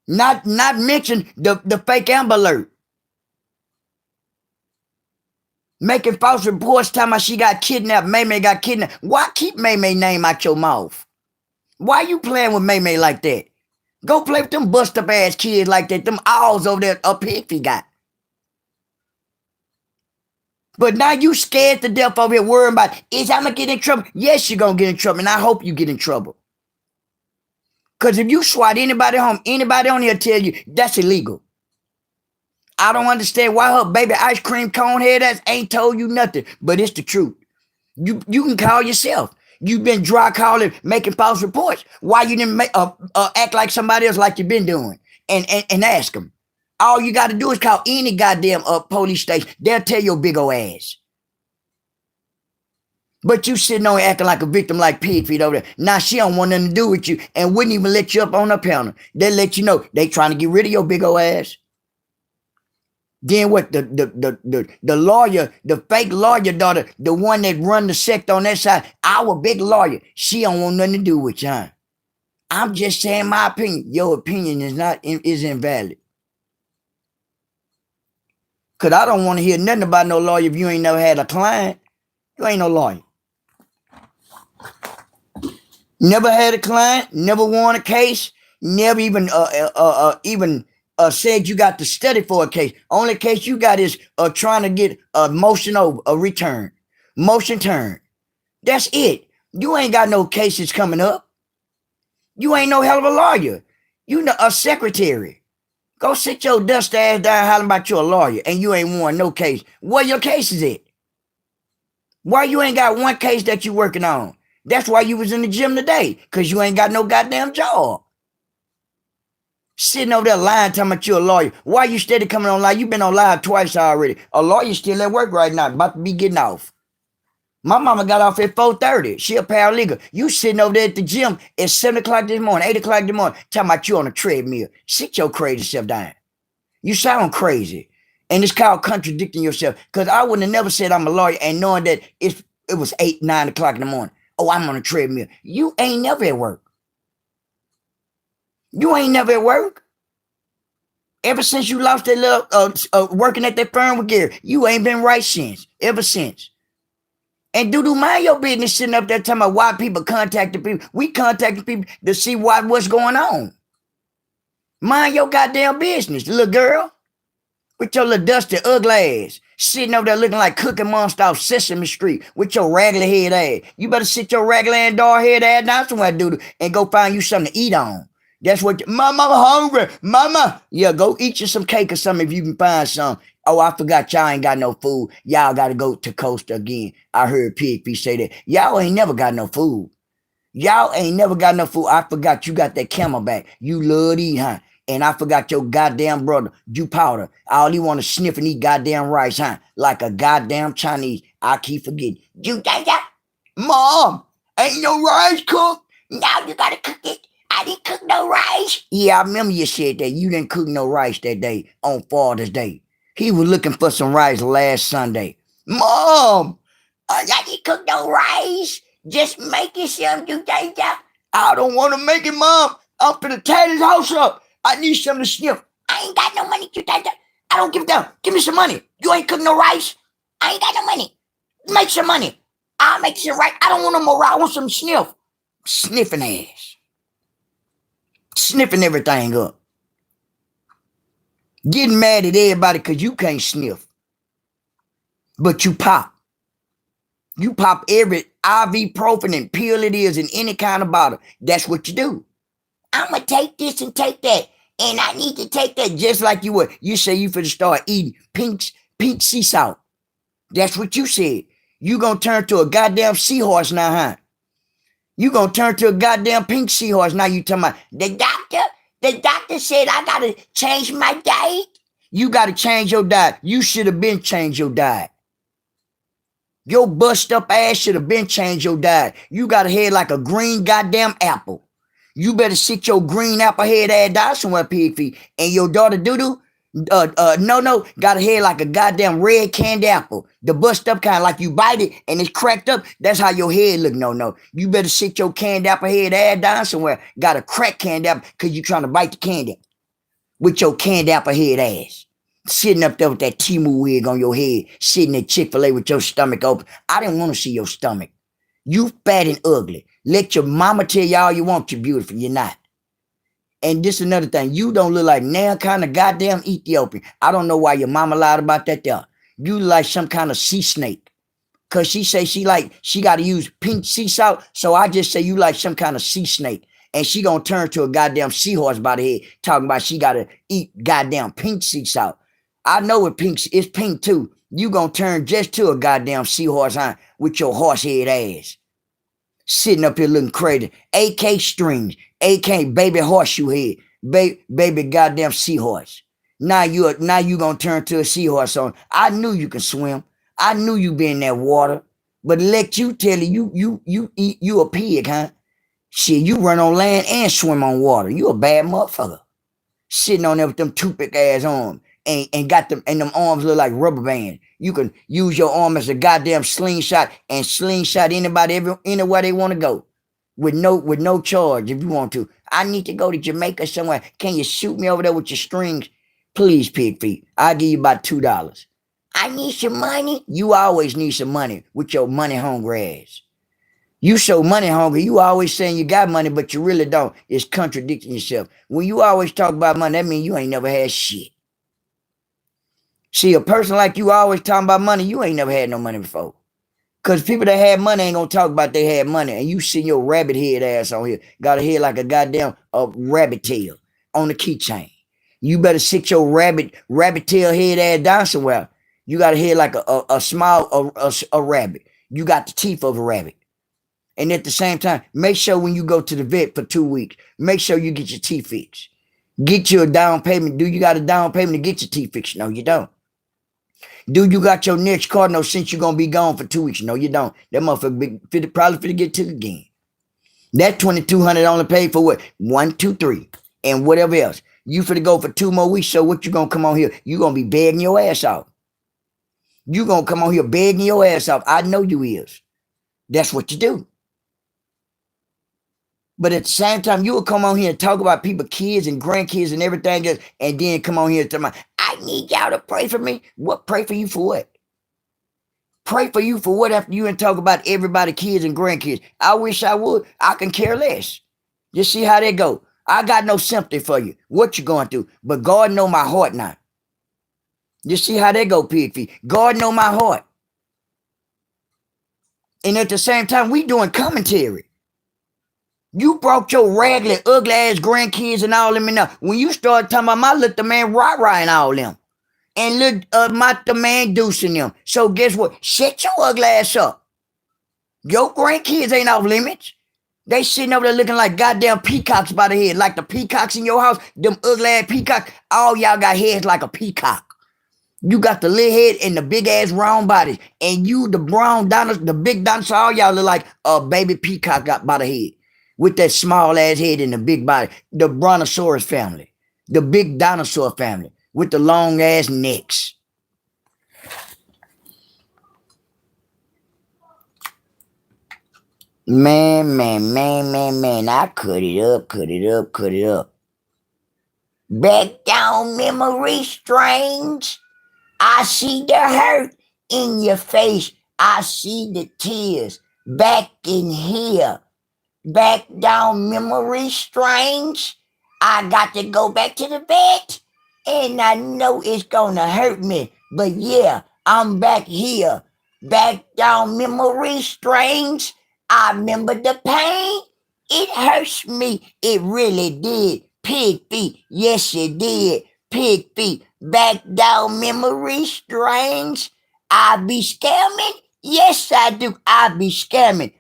Not mention the fake Amber Alert. Making false reports talking about she got kidnapped, May got kidnapped. Why keep May name out your mouth? Why you playing with May like that? Go play with them bust up ass kids like that. Them owls over there up here if he got. But now you scared to death over here worrying about, is I'm going to get in trouble? Yes, you're going to get in trouble, and I hope you get in trouble. Because if you swat anybody home, anybody on here tell you that's illegal. I don't understand why her baby ice cream cone head ass ain't told you nothing, but it's the truth. You can call yourself. You've been dry calling, making false reports. Why you didn't act like somebody else like you've been doing and ask them? All you got to do is call any goddamn police station. They'll tell your big old ass. But you sitting on acting like a victim like pig feet over there. Now she don't want nothing to do with you and wouldn't even let you up on her panel. They let you know they trying to get rid of your big old ass. Then what? The lawyer, the fake lawyer daughter, the one that run the sect on that side, our big lawyer, she don't want nothing to do with you. Huh? I'm just saying my opinion. Your opinion is invalid. Cause I don't want to hear nothing about no lawyer if you ain't never had a client. You ain't no lawyer. Never had a client, never won a case, never even said you got to study for a case. Only case you got is trying to get a motion over, a return, motion turn. That's it. You ain't got no cases coming up. You ain't no hell of a lawyer. You know, a secretary. Go sit your dust ass down hollering about you a lawyer and you ain't won no case. Where your case is at? Why you ain't got one case that you working on? That's why you was in the gym today, because you ain't got no goddamn job. Sitting over there lying, talking about you a lawyer. Why you steady coming on live? You been on live twice already. A lawyer still at work right now, about to be getting off. My mama got off at 4:30. She a paralegal. You sitting over there at the gym at 7 o'clock this morning, 8 o'clock this morning, talking about you on a treadmill. Sit your crazy self down. You sound crazy. And it's called contradicting yourself. Because I wouldn't have never said I'm a lawyer and knowing that it was 8, 9 o'clock in the morning. Oh, I'm on a treadmill. You ain't never at work. You ain't never at work. Ever since you lost that little working at that firm with Gary, you ain't been right since. Ever since. And DoDo, mind your business sitting up there talking about why people contacting people. We contacting people to see what's going on. Mind your goddamn business, little girl. With your little dusty, ugly ass. Sitting over there looking like Cookie Monster off Sesame Street with your raggedy head ass. You better sit your raggedy and dog head ass down somewhere, DoDo, and go find you something to eat on. That's what, Mama, I'm hungry. Mama. Yeah, go eat you some cake or something if you can find some. Oh, I forgot y'all ain't got no food. Y'all got to go to Costa again. I heard Pig say that. Y'all ain't never got no food. Y'all ain't never got no food. I forgot you got that Camelback. You love to eat, huh? And I forgot your goddamn brother, Jew Powder. All he want to sniff and eat goddamn rice, huh? Like a goddamn Chinese. I keep forgetting. You Mom, ain't no rice cooked. Now you gotta cook it. I didn't cook no rice. Yeah, I remember you said that. You didn't cook no rice that day on Father's Day. He was looking for some rice last Sunday. Mom, I didn't cook no rice. Just make it some, you I don't want to make it, Mom. I'm finna tear this house up. I need something to sniff. I ain't got no money, you I don't give a damn. Give me some money. You ain't cook no rice. I ain't got no money. Make some money. I'll make some rice. I don't want no more rice. I want some sniff. Sniffing ass. Sniffing everything up. Getting mad at everybody because you can't sniff. But you pop. You pop every ibuprofen and pill it is in any kind of bottle. That's what you do. I'm going to take this and take that. And I need to take that just like you would. You say you finna start eating pink sea salt. That's what you said. You going to turn to a goddamn seahorse now, huh? You going to turn to a goddamn pink seahorse. Now you talking about, the doctor said I got to change my diet. You got to change your diet. You should have been changed your diet. Your bust up ass should have been changed your diet. You got a head like a green goddamn apple. You better sit your green apple head ass down somewhere, pig feet. And your daughter DoDo, NoNo, got a head like a goddamn red candy apple. The bust up kind, like you bite it and it's cracked up. That's how your head look, NoNo. You better sit your candy apple head ass down somewhere. Got a cracked candy apple because you trying to bite the candy with your candy apple head ass. Sitting up there with that Timu wig on your head, sitting at Chick-fil-A with your stomach open. I didn't want to see your stomach. You fat and ugly. Let your mama tell you all you want you're beautiful. You're not. And this is another thing. You don't look like now kind of goddamn Ethiopian. I don't know why your mama lied about that there. You look like some kind of sea snake. Because she say she got to use pink sea salt. So I just say you like some kind of sea snake. And she gonna turn to a goddamn seahorse by the head, talking about she got to eat goddamn pink sea salt. I know it's pink too. You gonna turn just to a goddamn seahorse, huh? With your horse head ass. Sitting up here looking crazy. AK strings. AK baby horseshoe head. Baby goddamn seahorse. Now you gonna turn to a seahorse on. I knew you can swim. I knew you be in that water. But let you tell you a pig, huh? Shit, you run on land and swim on water. You a bad motherfucker. Sitting on there with them toothpick ass on. and got them, and them arms look like rubber bands. You can use your arm as a goddamn slingshot and slingshot anybody anywhere they want to go with no charge if you want to. I need to go to Jamaica somewhere. Can you shoot me over there with your strings? Please, pig feet. I'll give you about $2. I need some money. You always need some money with your money hungry ass. You so money hungry. You always saying you got money, but you really don't. It's contradicting yourself. When you always talk about money, that means you ain't never had shit. See, a person like you always talking about money, you ain't never had no money before. Because people that had money ain't gonna talk about they had money. And you see your rabbit head ass on here. Got a head like a goddamn rabbit tail on the keychain. You better sit your rabbit tail head ass down somewhere. You got a head like a small rabbit. You got the teeth of a rabbit. And at the same time, make sure when you go to the vet for 2 weeks, make sure you get your teeth fixed. Get you a down payment. Do you got a down payment to get your teeth fixed? No, you don't. Do you got your next cardinal since you're going to be gone for 2 weeks? No, you don't. That motherfucker probably finna get took again. That $2,200 only paid for what? 1, 2, 3, and whatever else. You finna go for 2 more weeks, so what you going to come on here? You going to be begging your ass off. You going to come on here begging your ass off. I know you is. That's what you do. But at the same time, you will come on here and talk about people, kids and grandkids and everything else, and then come on here and tell me, I need y'all to pray for me. What? Pray for you for what? Pray for you for what after you and talk about everybody, kids and grandkids? I wish I would. I can care less. You see how they go. I got no sympathy for you. What you going through? But God know my heart now. You see how they go, pig feet. God know my heart. And at the same time, we doing commentary. You brought your raggedy, ugly ass grandkids and all them in there. When you start talking about my little man Rah and all them. And little the man Deuce and them. So guess what? Shut your ugly ass up. Your grandkids ain't off limits. They sitting over there looking like goddamn peacocks by the head. Like the peacocks in your house. Them ugly ass peacocks. All y'all got heads like a peacock. You got the little head and the big ass round body. And you, the brown dinosaur, the big dinosaur, all y'all look like a baby peacock got by the head. With that small ass head and the big body. The brontosaurus family. The big dinosaur family. With the long ass necks. Man. I cut it up. Back down memory strange. I see the hurt in your face. I see the tears back in here. Back down memory strange. I got to go back to the vet. And I know it's gonna hurt me. But yeah, I'm back here. Back down memory strange. I remember the pain. It hurts me. It really did. Pig feet. Yes, it did. Pig feet. Back down memory strange. I be scamming. Yes, I do. I be scamming.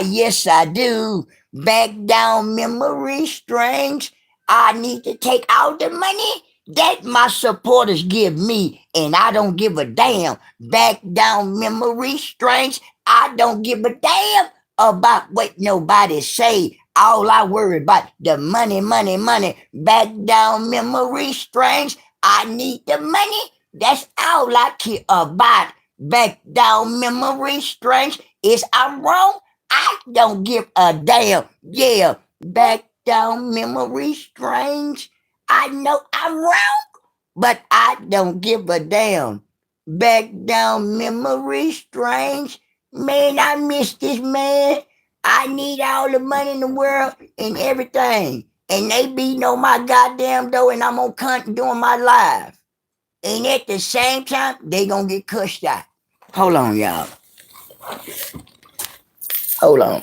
Yes, I do. Back down memory strings. I need to take all the money that my supporters give me, and I don't give a damn. Back down memory strings. I don't give a damn about what nobody say. All I worry about the money. Back down memory strings. I need the money. That's all I care about. Back down memory strings. Is I'm wrong? I don't give a damn. Yeah, back down memory strange. I know I'm wrong, but I don't give a damn. Back down memory strange. Man, I miss this man. I need all the money in the world and everything. And they beating on my goddamn door and I'm on cunt doing my live. And at the same time, they gonna get cussed out. Hold on, y'all. Hold on.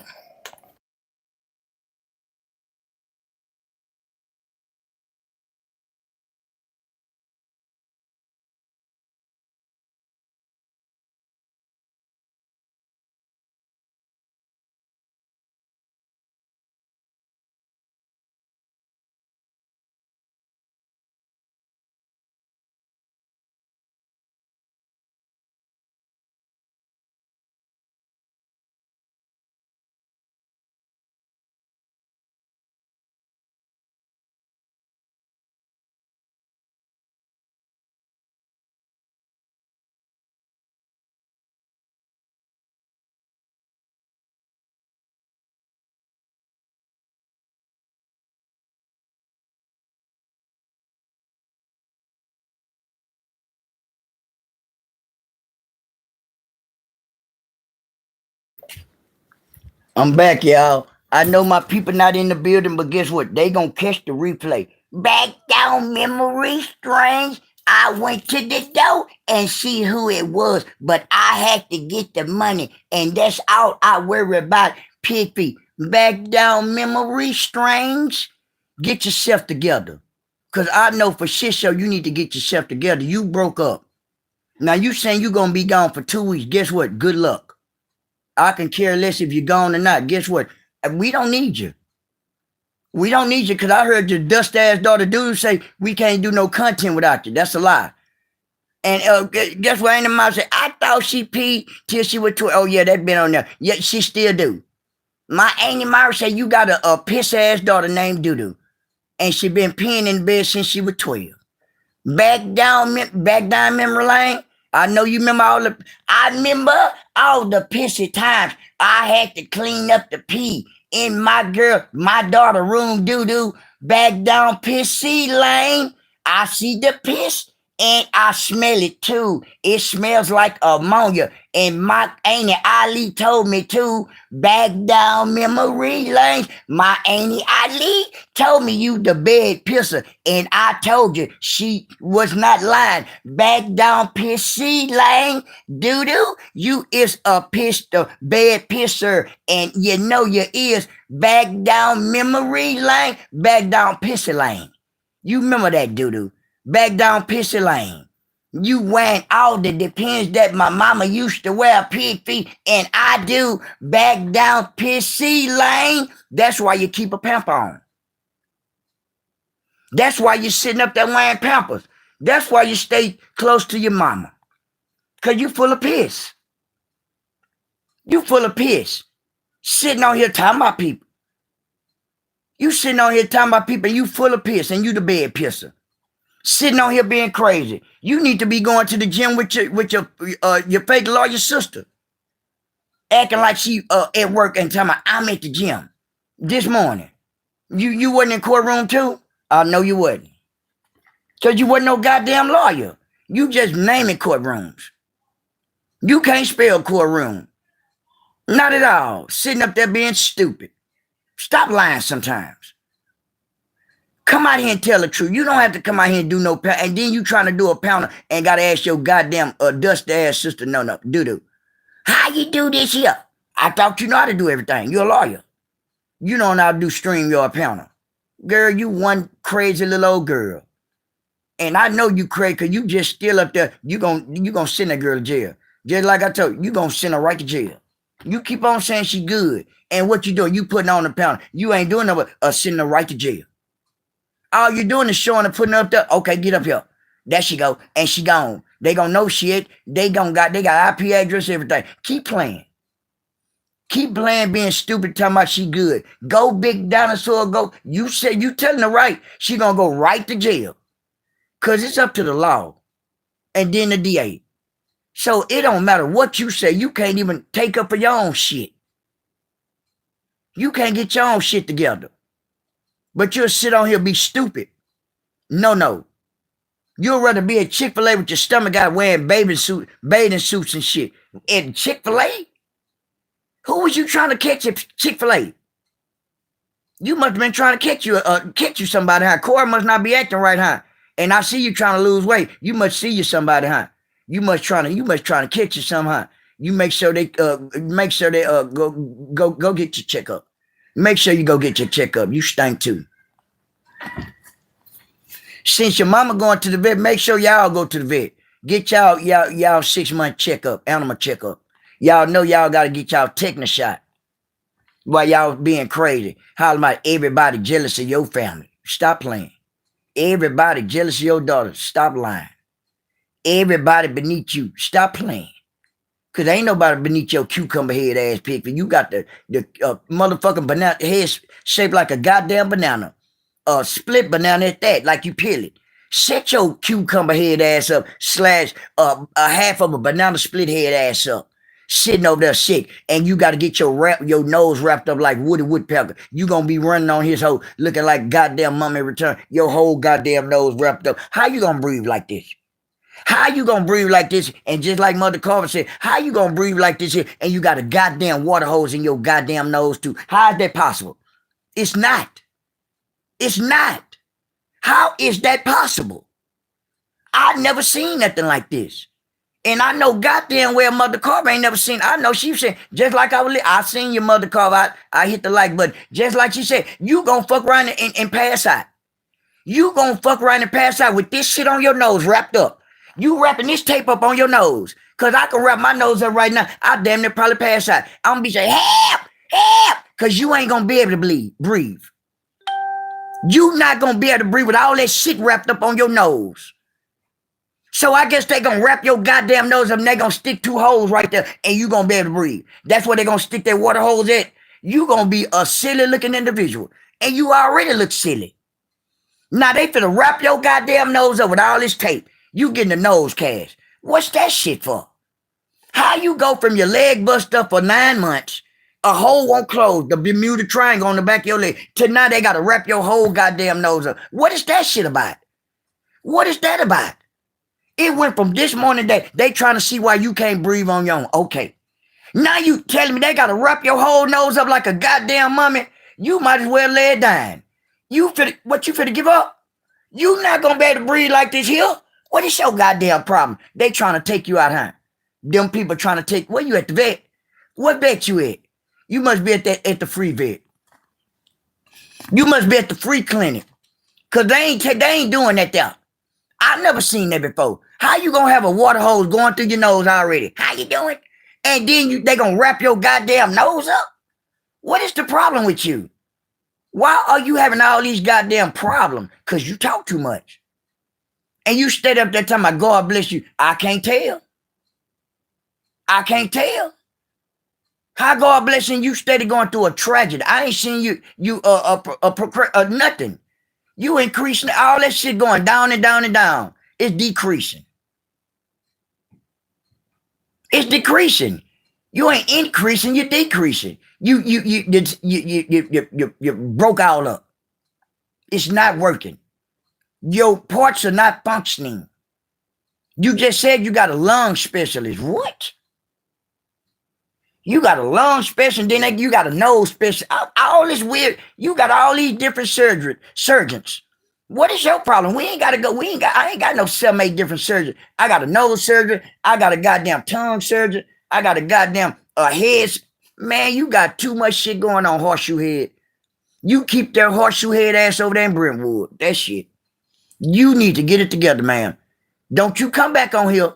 I'm back, y'all. I know my people not in the building, but guess what? They gonna catch the replay. Back down memory strange. I went to the door and see who it was, but I had to get the money, and that's all I worry about. Piffy. Back down memory strange. Get yourself together. Cause I know for shit show you need to get yourself together. You broke up. Now you saying you gonna be gone for 2 weeks. Guess what? Good luck. I can care less if you're gone or not. Guess what? We don't need you. We don't need you because I heard your dust ass daughter DoDo say we can't do no content without you. That's a lie. And guess what? Ain't the mom said, I thought she peed till she was 12. Oh yeah, that been on there. Yeah, she still do. My Auntie Myra said you got a piss ass daughter named DoDo, and she been peeing in bed since she was 12. Back down memory lane. I know you remember I remember all the pissy times I had to clean up the pee in my daughter room, DoDo. Back down pissy lane. I see the piss and I smell it too. It smells like ammonia. And my Auntie Ali told me to. Back down memory lane. My Auntie Ali told me you the bed pisser. And I told you she was not lying. Back down pissy lane. DoDo, you is a bed pisser. And you know you is. Back down memory lane. Back down pissy lane. You remember that, DoDo. Back down pissy lane. You wearing all the depends that my mama used to wear, pig feet, and I do. Back down pissy lane. That's why you keep a pamper on. That's why you're sitting up there wearing pampers. That's why you stay close to your mama. Because you full of piss. You full of piss. Sitting on here talking about people. You sitting on here talking about people and you full of piss and you the bed pisser. Sitting on here being crazy. You need to be going to the gym with your fake lawyer sister. Acting like she at work and telling me I'm at the gym this morning. You wasn't in courtroom too? No, you wasn't. Because you wasn't no goddamn lawyer. You just naming courtrooms. You can't spell courtroom. Not at all. Sitting up there being stupid. Stop lying sometimes. Come out here and tell the truth. You don't have to come out here and do no pound. And then you trying to do a pounder and got to ask your goddamn dusty ass sister, NoNo, DoDo. How you do this here? I thought you know how to do everything. You're a lawyer. You know how to do stream your pounder. Girl, you one crazy little old girl. And I know you crazy because you just still up there. You gonna send that girl to jail. Just like I told you gonna send her right to jail. You keep on saying she good. And what you doing? You putting on the pounder. You ain't doing no sending her right to jail. All you're doing is showing her, putting her up there. Okay, get up here. There she go. And she gone. They gonna know shit. They got IP address, everything. Keep playing. Keep playing, being stupid, talking about she good. Go big dinosaur, go. You said you telling her right. She gonna go right to jail. Cause it's up to the law. And then the DA. So it don't matter what you say. You can't even take up for your own shit. You can't get your own shit together. But you'll sit on here and be stupid. No. You'd rather be at Chick-fil-A with your stomach out wearing bathing suits and shit. At Chick-fil-A? Who was you trying to catch at Chick-fil-A? You must have been trying to catch you somebody, huh? Corey must not be acting right, huh? And I see you trying to lose weight. You must see you somebody, huh? You must trying to catch you somehow. You make sure they go get your checkup. Make sure you go get your checkup. You stink too. Since your mama going to the vet, make sure y'all go to the vet. Get y'all 6 month checkup, animal checkup. Y'all know y'all got to get y'all tetanus shot. While y'all being crazy. How about everybody jealous of your family? Stop playing. Everybody jealous of your daughter. Stop lying. Everybody beneath you. Stop playing. Because ain't nobody beneath your cucumber head ass pig. You got the motherfucking banana head shaped like a goddamn banana. Split banana at that, like you peel it. Set your cucumber head ass up, slash a half of a banana split head ass up. Sitting over there sick, and you got to get your nose wrapped up like Woody Woodpecker. You going to be running on his hole looking like goddamn Mummy Return. Your whole goddamn nose wrapped up. How you going to breathe like this? How you gonna breathe like this? And just like Mother Carver said, how you gonna breathe like this here? And you got a goddamn water hose in your goddamn nose too. How is that possible? It's not. It's not. How is that possible? I've never seen nothing like this. And I know goddamn well Mother Carver ain't never seen. I know she said, just like I seen your Mother Carver. I hit the like button. Just like she said, you gonna fuck around and pass out. You gonna fuck around and pass out with this shit on your nose wrapped up. You wrapping this tape up on your nose. Cause I can wrap my nose up right now. I damn near probably pass out. I'm gonna be saying, help, help. Cause you ain't gonna be able to breathe. You not gonna be able to breathe with all that shit wrapped up on your nose. So I guess they gonna wrap your goddamn nose up and they gonna stick 2 holes right there and you gonna be able to breathe. That's where they gonna stick their water holes at. You gonna be a silly looking individual. And you already look silly. Now they finna wrap your goddamn nose up with all this tape. You getting the nose cast. What's that shit for? How you go from your leg bust up for 9 months, a hole won't close, the Bermuda Triangle on the back of your leg, to now they gotta wrap your whole goddamn nose up. What is that shit about? What is that about? It went from this morning that they trying to see why you can't breathe on your own. Okay. Now you telling me they got to wrap your whole nose up like a goddamn mummy? You might as well lay it down. You finna give up? You not going to be able to breathe like this here? What is your goddamn problem? They trying to take you out, huh? Them people trying to take, where you at the vet? What vet you at? You must be at the free vet. You must be at the free clinic. Because they ain't doing that there. I've never seen that before. How you gonna have a water hose going through your nose already? How you doing? And then they gonna wrap your goddamn nose up? What is the problem with you? Why are you having all these goddamn problems? Because you talk too much. And you stayed up there talking about God bless you. I can't tell. I can't tell. How God blessing you steady going through a tragedy? I ain't seen you nothing. You increasing all that shit going down and down and down. It's decreasing. It's decreasing. You ain't increasing, you're decreasing. You broke all up. It's not working. Your parts are not functioning. You just said you got a lung specialist. What? You got a lung specialist, then you got a nose specialist. All this weird. You got all these different surgeons. What is your problem? I ain't got no 7, 8 different surgeons. I got a nose surgeon. I got a goddamn tongue surgeon. I got a goddamn head. Man, you got too much shit going on, horseshoe head. You keep that horseshoe head ass over there in Brentwood. That shit. You need to get it together, man. Don't you come back on here.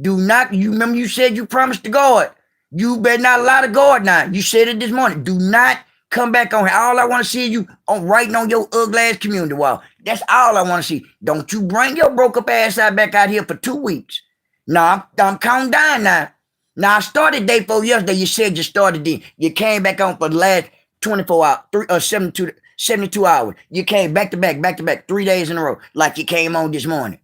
Do not, you remember you said you promised to God. You better not lie to God now. You said it this morning. Do not come back on here. All I want to see is you writing on your ugly ass community wall. That's all I want to see. Don't you bring your broke up ass back out here for 2 weeks. Now, I'm counting down now. Now, I started day 4 yesterday. You said you started then. You came back on for the last 24 hours, 72 hours. You came back to back, 3 days in a row, like you came on this morning.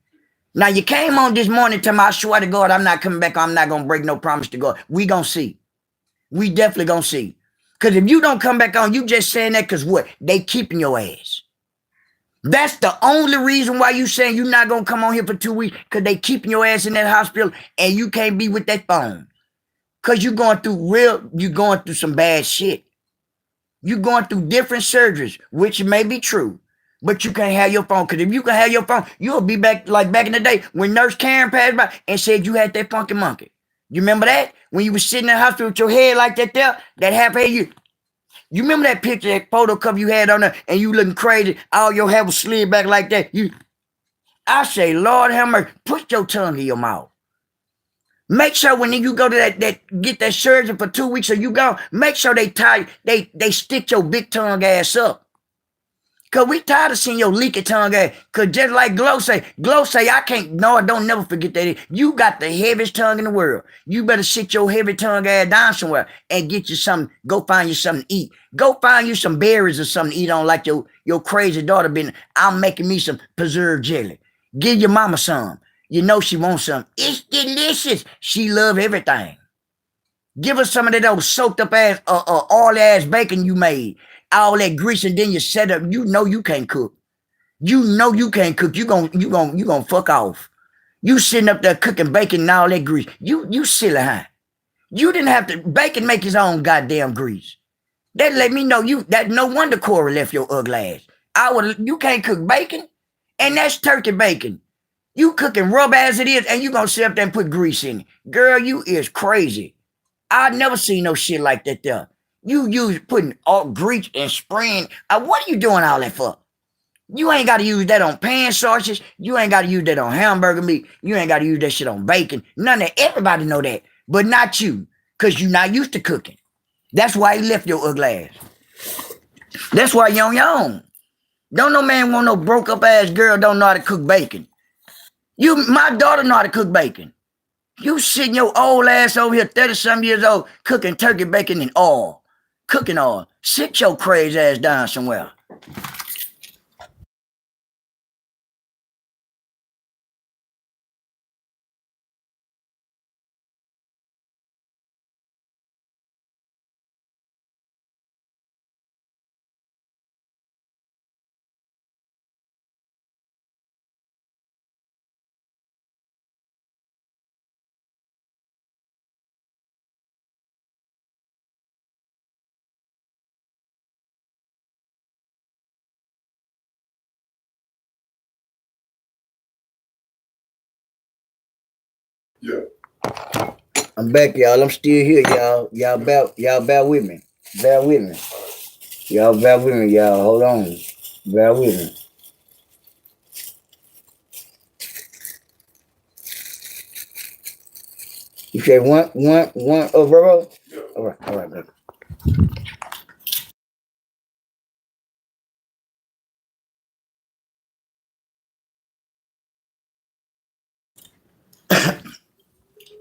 Now, you came on this morning to me, I swear to God, I'm not coming back. I'm not going to break no promise to God. We going to see. We definitely going to see. Because if you don't come back on, you just saying that because what? They keeping your ass. That's the only reason why you saying you're not going to come on here for 2 weeks, because they keeping your ass in that hospital and you can't be with that phone. Because you're going through some bad shit. You're going through different surgeries, which may be true. But you can't have your phone. Because if you can have your phone, you'll be back like back in the day when Nurse Karen passed by and said you had that funky monkey. You remember that? When you was sitting in the hospital with your head like that there, that half head, you remember that picture, that photo cover you had on there, and you looking crazy, all your hair was slid back like that. I say, Lord have mercy, put your tongue in your mouth. Make sure when you go to get that surgery for 2 weeks or you go, make sure they stick your big tongue ass up. Because we tired of seeing your leaky tongue ass. Because just like Glow say, I can't, no, I don't never forget that. You got the heaviest tongue in the world. You better sit your heavy tongue ass down somewhere and get you something, go find you something to eat. Go find you some berries or something to eat on like your crazy daughter been, I'm making me some preserved jelly. Give your mama some. You know she wants some. It's delicious. She love everything. Give her some of that old soaked up ass, all ass bacon you made. All that grease, and then you set up. You know you can't cook. You know you can't cook. You gonna fuck off. You sitting up there cooking bacon and all that grease. You silly, huh? You didn't have to, bacon make his own goddamn grease. That let me know that no wonder Corey left your ugly ass. You can't cook bacon, and that's turkey bacon. You cooking rub as it is, and you gonna sit up there and put grease in it. Girl, you is crazy. I never seen no shit like that there. You putting all grease and spraying. What are you doing all that for? You ain't got to use that on pan sausages. You ain't got to use that on hamburger meat. You ain't got to use that shit on bacon. None of that. Everybody know that, but not you, because you're not used to cooking. That's why he left your ugly ass. That's why you on your own. Don't no man want no broke up ass girl don't know how to cook bacon. My daughter know how to cook bacon. You sitting your old ass over here, 30-some years old, cooking turkey bacon in oil. Cooking oil. Sit your crazy ass down somewhere. Yeah. I'm back, y'all. I'm still here, y'all. Y'all bear with me. Bear with me. Y'all bear with me, y'all. Hold on. Bear with me. You say one, oh, bro? Yeah. All right, bro.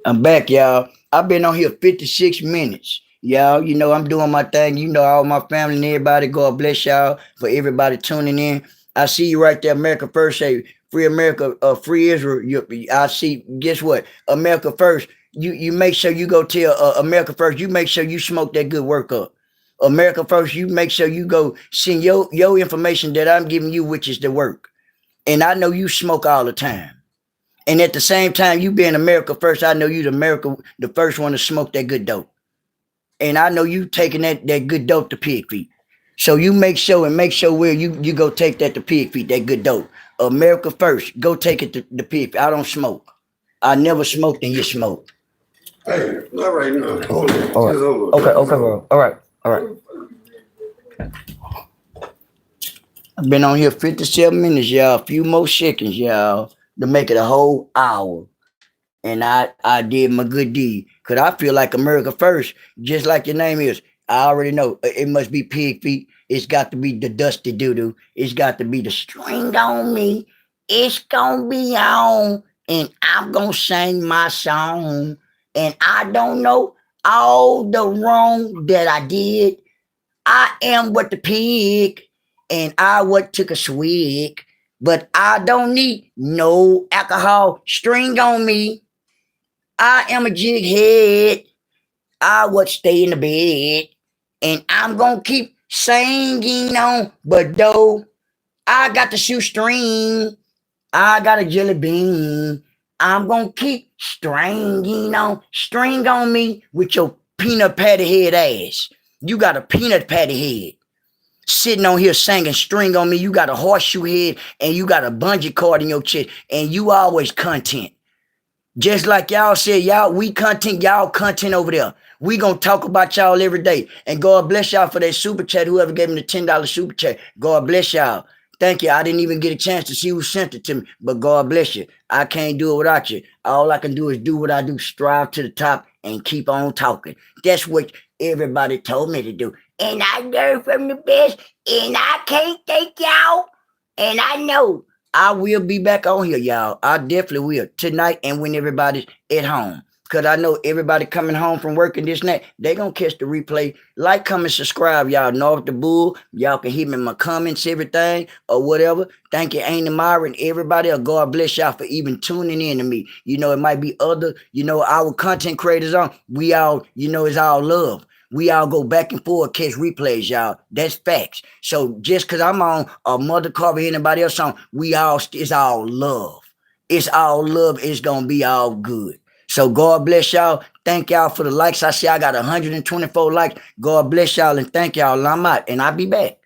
I'm back, y'all. I've been on here 56 minutes. Y'all, you know, I'm doing my thing. You know, all my family and everybody, God bless y'all for everybody tuning in. I see you right there, America First. Say, free America, free Israel. I see, guess what? America First. You make sure you go tell America First, you make sure you smoke that good work up. America First, you make sure you go send your information that I'm giving you, which is the work. And I know you smoke all the time. And at the same time, you being America First, I know you the first one to smoke that good dope. And I know you taking that good dope to Pig Feet. So you make sure where you go take that to Pig Feet, that good dope. America First, go take it to the Pig Feet. I don't smoke. I never smoked and you smoke. Hey, not right now. Hold on. All right. Okay, bro. All right. I've been on here 57 minutes, y'all. A few more seconds, y'all, to make it a whole hour. And I did my good deed. Because I feel like America First, just like your name is. I already know. It must be Pig Feet. It's got to be the Dusty Doodoo. It's got to be the string on me. It's going to be on. And I'm going to sing my song. And I don't know all the wrong that I did. I am what the pig. And I what took a swig. But I don't need no alcohol string on me. I am a jig head. I would stay in the bed. And I'm going to keep singing on. But though I got the shoestring, I got a jelly bean. I'm going to keep string on me with your peanut patty head ass. You got a peanut patty head. Sitting on here singing string on me. You got a horseshoe head and you got a bungee cord in your chest. And you always content. Just like y'all said, we content, y'all content over there. We gonna talk about y'all every day. And God bless y'all for that super chat. Whoever gave me the $10 super chat, God bless y'all. Thank you. I didn't even get a chance to see who sent it to me, but God bless you. I can't do it without you. All I can do is do what I do, strive to the top and keep on talking. That's what everybody told me to do. And I learned from the best, and I can't thank y'all. And I know I will be back on here, y'all. I definitely will. Tonight and when everybody's at home. Because I know everybody coming home from work and this and that, they going to catch the replay. Like, comment, subscribe, y'all. North the Bull. Y'all can hit me in my comments, everything, or whatever. Thank you, Ain't Myra and everybody. Or God bless y'all for even tuning in to me. You know, it might be other, our content creators on. We all, it's all love. We all go back and forth, catch replays, y'all. That's facts. So just because I'm on a Mother Carver, anybody else on, it's all love. It's all love. It's going to be all good. So God bless y'all. Thank y'all for the likes. I see I got 124 likes. God bless y'all and thank y'all. I'm out and I'll be back.